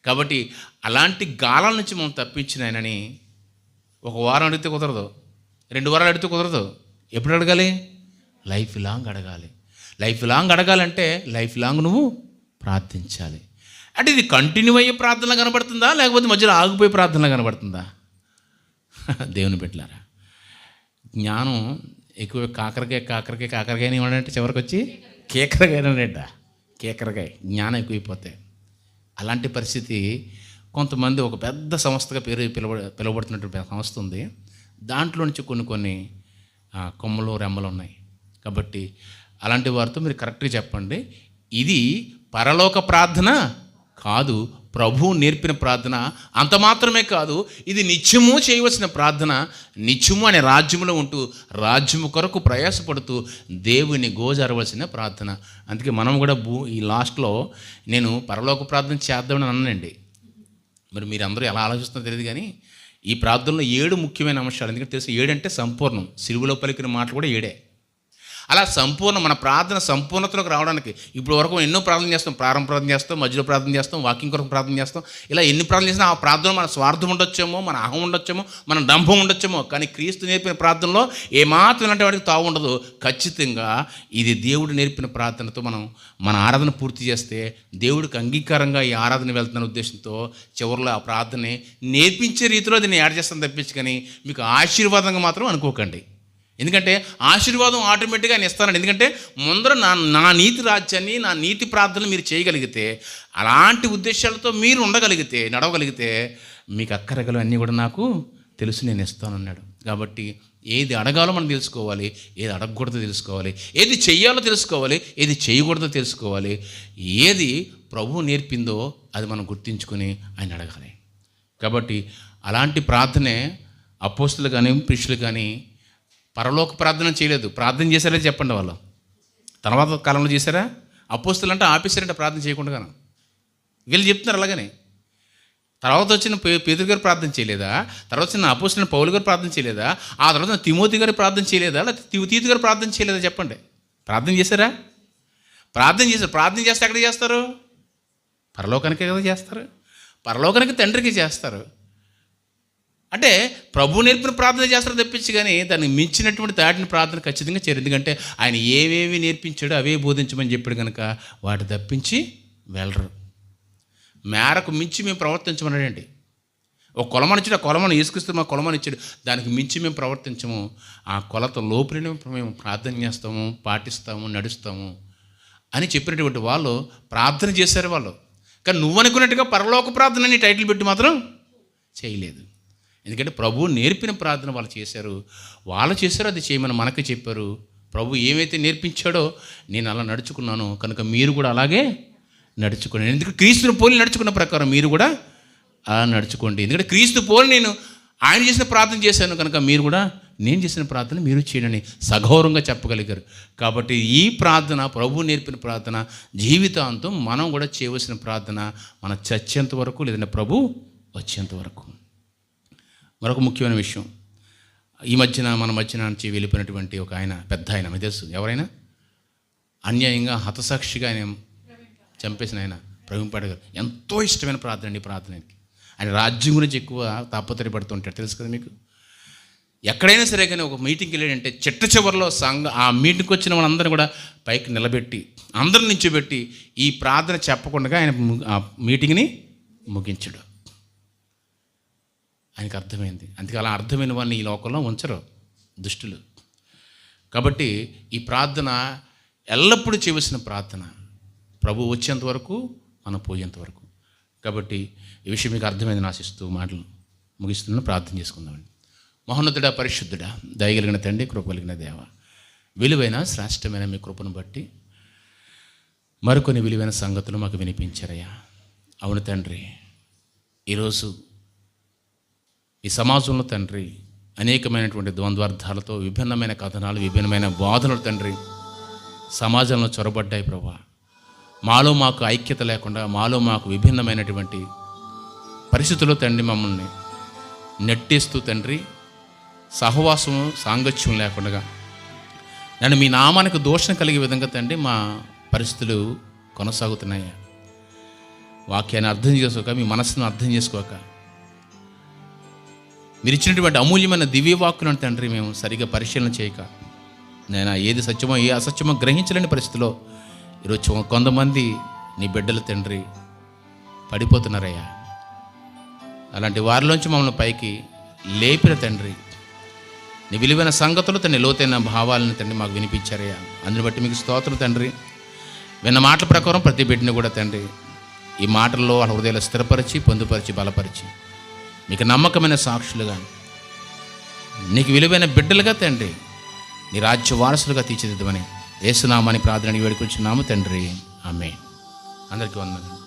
కాబట్టి అలాంటి గాలం నుంచి మనం తప్పించిన ఆయనని ఒక వారం అడిగితే కుదరదు, 2 వారాలు అడిగితే కుదరదు. ఎప్పుడు అడగాలి? లైఫ్ లాంగ్ అడగాలి. లైఫ్ లాంగ్ అడగాలంటే లైఫ్ లాంగ్ నువ్వు ప్రార్థించాలి. అంటే ఇది కంటిన్యూ అయ్యే ప్రార్థనలా కనబడుతుందా, లేకపోతే మధ్యలో ఆగిపోయే ప్రార్థనలా కనబడుతుందా? దేవుని బిడ్డలారా, జ్ఞానం ఎక్కువ కాకరకాయని ఇవ్వడంటే చివరికి వచ్చి కేకరకాయ జ్ఞానం ఎక్కువైపోతాయి. అలాంటి పరిస్థితి కొంతమంది ఒక పెద్ద సంస్థగా పిలువబడుతున్నటువంటి సంస్థ ఉంది. దాంట్లో నుంచి కొన్ని కొమ్మలు రెమ్మలు ఉన్నాయి. కాబట్టి అలాంటి వారితో మీరు కరెక్ట్గా చెప్పండి, ఇది పరలోక ప్రార్థన కాదు, ప్రభువు నేర్పిన ప్రార్థన. అంత మాత్రమే కాదు, ఇది నిత్యము చేయవలసిన ప్రార్థన. నిత్యము అనే రాజ్యములో ఉంటూ రాజ్యము కొరకు ప్రయాసపడుతూ దేవుని గోజారవలసిన ప్రార్థన. అందుకే మనం కూడా ఈ లాస్ట్లో నేను పరలోక ప్రార్థన చేద్దామని అన్నానండి. మరి మీరు అందరూ ఎలా ఆలోచిస్తుందో తెలియదు కానీ ఈ ప్రార్థనలో 7 ముఖ్యమైన అంశాలు. ఎందుకంటే తెలుసు 7 అంటే సంపూర్ణం. సిలువలో పలికిన మాటలు కూడా 7. అలా మన ప్రార్థన సంపూర్ణతలోకి రావడానికి ఇప్పుడు వరకు ఎన్నో ప్రార్థన చేస్తాం. ప్రారంభ ప్రార్థన చేస్తాం, మధ్యలో ప్రార్థన చేస్తాం, వాకింగ్ కొరకు ప్రార్థన చేస్తాం. ఇలా ఎన్ని ప్రార్థన చేసినా ఆ ప్రార్థన మన స్వార్థం ఉండొచ్చేమో, మన అహం ఉండొచ్చేమో, మన డంభం ఉండొచ్చేమో. కానీ క్రీస్తు నేర్పిన ప్రార్థనలో ఏమాత్రం ఇలాంటి వాడికి తావు ఉండదు. ఖచ్చితంగా ఇది దేవుడు నేర్పిన ప్రార్థనతో మన ఆరాధన పూర్తి చేస్తే దేవుడికి అంగీకారంగా ఈ ఆరాధన వెళ్తున్న ఉద్దేశంతో చివరిలో ఆ ప్రార్థనే నేర్పించే రీతిలో దీన్ని యాడ్ చేస్తాను తప్పించి కానీ మీకు ఆశీర్వాదంగా మాత్రం అనుకోకండి. ఎందుకంటే ఆశీర్వాదం ఆటోమేటిక్గా ఆయన ఇస్తానండి. ఎందుకంటే ముందర నా నీతి రాజ్యాన్ని, నా నీతి ప్రార్థనలు మీరు చేయగలిగితే, అలాంటి ఉద్దేశాలతో మీరు ఉండగలిగితే, నడవగలిగితే మీకు అక్కరగలు అన్నీ కూడా నాకు తెలుసు, నేను ఇస్తానన్నాడు. కాబట్టి ఏది అడగాలో మనం తెలుసుకోవాలి, ఏది అడగకూడదో తెలుసుకోవాలి, ఏది చెయ్యాలో తెలుసుకోవాలి, ఏది చేయకూడదో తెలుసుకోవాలి. ఏది ప్రభువు నేర్పిందో అది మనం గుర్తించుకొని ఆయన అడగాలి. కాబట్టి అలాంటి ప్రార్థనే అపోస్తులు కానీ శిష్యులు కానీ పరలోక ప్రార్థన చేయలేదు. ప్రార్థన చేశారే చెప్పండి, వాళ్ళు తర్వాత కాలంలో చేశారా? అపోస్తులు అంటే ఆపేశారంటే ప్రార్థన చేయకుండా. వీళ్ళు చెప్తున్నారు అలాగని. తర్వాత వచ్చిన పేతురు గారు ప్రార్థన చేయలేదా? తర్వాత వచ్చిన అపోస్తులైన పౌలు గారు ప్రార్థన చేయలేదా? ఆ తర్వాత తిమోతి గారు ప్రార్థన చేయలేదా? లేకపోతే తీతు గారు ప్రార్థన చేయలేదా? చెప్పండి. ప్రార్థన చేశారా? ప్రార్థన చేశారు. ప్రార్థన చేస్తే ఎక్కడ చేస్తారు? పరలోకానికే కదా చేస్తారు. పరలోకానికి తండ్రికి చేస్తారు. అంటే ప్రభు నేర్పిన ప్రార్థన చేస్తారు తప్పించి కానీ దానికి మించినటువంటి దాటిన ప్రార్థన ఖచ్చితంగా చేయరు. ఎందుకంటే ఆయన ఏవేవి నేర్పించాడో అవే బోధించమని చెప్పాడు కనుక వాటి తప్పించి వెళ్ళరు. మేరకు మించి మేము ప్రవర్తించమన్నాడండి. ఒక కొలమని ఇచ్చాడు, ఆ కొలమని యేసుక్రీస్తు మా కొలమని ఇచ్చాడు, దానికి మించి మేము ప్రవర్తించము. ఆ కొలత లోపలనే మేము ప్రార్థన చేస్తాము, పాటిస్తాము, నడుస్తాము అని చెప్పినటువంటి వాళ్ళు ప్రార్థన చేశారు వాళ్ళు. కానీ నువ్వు అనుకున్నట్టుగా పరలోక ప్రార్థన నీ టైటిల్ పెట్టి మాత్రం చేయలేదు. ఎందుకంటే ప్రభువు నేర్పిన ప్రార్థన వాళ్ళు చేశారు. అది చేయమని మనకు చెప్పారు. ప్రభు ఏమైతే నేర్పించాడో నేను అలా నడుచుకున్నాను కనుక మీరు కూడా అలాగే నడుచుకోండి. ఎందుకంటే క్రీస్తుని పోలి నడుచుకున్న ప్రకారం మీరు కూడా అలా నడుచుకోండి. ఎందుకంటే క్రీస్తు పోలి నేను ఆయన చేసిన ప్రార్థన చేశాను కనుక మీరు కూడా నేను చేసిన ప్రార్థన మీరు చేయడని సగౌరవంగా చెప్పగలిగారు. కాబట్టి ఈ ప్రార్థన ప్రభు నేర్పిన ప్రార్థన జీవితాంతం మనం కూడా చేయవలసిన ప్రార్థన, మన చచ్చేంత వరకు లేదంటే ప్రభు వచ్చేంత వరకు. మరొక ముఖ్యమైన విషయం, ఈ మధ్యన మన మధ్యన నుంచి వెళ్ళిపోయినటువంటి ఒక ఆయన, పెద్ద ఆయన, మీకు తెలుసు ఎవరైనా, అన్యాయంగా హతసాక్షిగా ఆయన చంపేసిన ఆయన ప్రవీణ్ పాట గారు. ఎంతో ఇష్టమైన ప్రార్థన అండి ప్రార్థనకి. ఆయన రాజ్యం గురించి ఎక్కువ తాపత్రయపడుతుంటాడు, తెలుసు కదా మీకు. ఎక్కడైనా సరే కానీ ఒక మీటింగ్కి వెళ్ళాడంటే చిట్ట చివరిలో ఆ మీటింగ్కి వచ్చిన వాళ్ళందరినీ కూడా పైకి నిలబెట్టి అందరిని నించోబెట్టి ఈ ప్రార్థన చెప్పకుండా ఆయన ఆ మీటింగ్ని ముగించడు. ఆయనకు అర్థమైంది. అందుకే అలా అర్థమైన వాళ్ళని ఈ లోకంలో ఉంచరు దుష్టులు. కాబట్టి ఈ ప్రార్థన ఎల్లప్పుడూ చేయవలసిన ప్రార్థన, ప్రభు వచ్చేంత వరకు మనం పోయేంత వరకు. కాబట్టి ఈ విషయం మీకు అర్థమైందని ఆశిస్తూ మాటలు ముగిస్తున్నాను. ప్రార్థన చేసుకుందామండి. మహోన్నతుడా, పరిశుద్ధుడా, దయగలిగిన తండ్రి, కృప కలిగిన దేవ, విలువైన శ్రేష్టమైన మీ కృపను బట్టి మరికొన్ని విలువైన సంగతులు మాకు వినిపించారయ్యా. అవును తండ్రి, ఈరోజు ఈ సమాజంలో తండ్రి అనేకమైనటువంటి ద్వంద్వార్థాలతో విభిన్నమైన కథనాలు, విభిన్నమైన వాదనలు తండ్రి సమాజంలో చొరబడ్డాయి ప్రభా. మాలో మాకు ఐక్యత లేకుండా, మాలో మాకు విభిన్నమైనటువంటి పరిస్థితుల్లో తండ్రి మమ్మల్ని నెట్టేస్తూ తండ్రి సహవాసం సాంగత్యం లేకుండా నన్ను మీ నామానికి దోషం కలిగే విధంగా తండ్రి మా పరిస్థితులు కొనసాగుతున్నాయి. వాక్యాన్ని అర్థం చేసుకోక, మీ మనసును అర్థం చేసుకోక, మీరు ఇచ్చినటువంటి అమూల్యమైన దివ్యవాక్కులను తండ్రి మేము సరిగ్గా పరిశీలన చేయక, నేను ఏది సత్యమో ఏ అసత్యమో గ్రహించలేని పరిస్థితిలో ఈరోజు కొంతమంది నీ బిడ్డలు తండ్రి పడిపోతున్నారయ్యా. అలాంటి వారిలోంచి మమ్మల్ని పైకి లేపిన తండ్రి నీ విలువైన సంగతులు తండ్రి, లోతైన భావాలను తండ్రి మాకు వినిపించారయ్యా. అందుని బట్టి మీకు స్తోత్రం తండ్రి. విన్న మాటల ప్రకారం ప్రతి బిడ్డని కూడా తండ్రి ఈ మాటల్లో వాళ్ళ హృదయాలు స్థిరపరిచి, పొందుపరిచి, బలపరిచి మీకు నమ్మకమైన సాక్షులుగా, నీకు విలువైన బిడ్డలుగా తండ్రి నీ రాజ్య వారసులుగా తీర్చిదిద్దమని యేసు నామమున ప్రార్థన వేడుకొంచున్నాము తండ్రి. ఆమేన్. అందరికీ వందనాలు.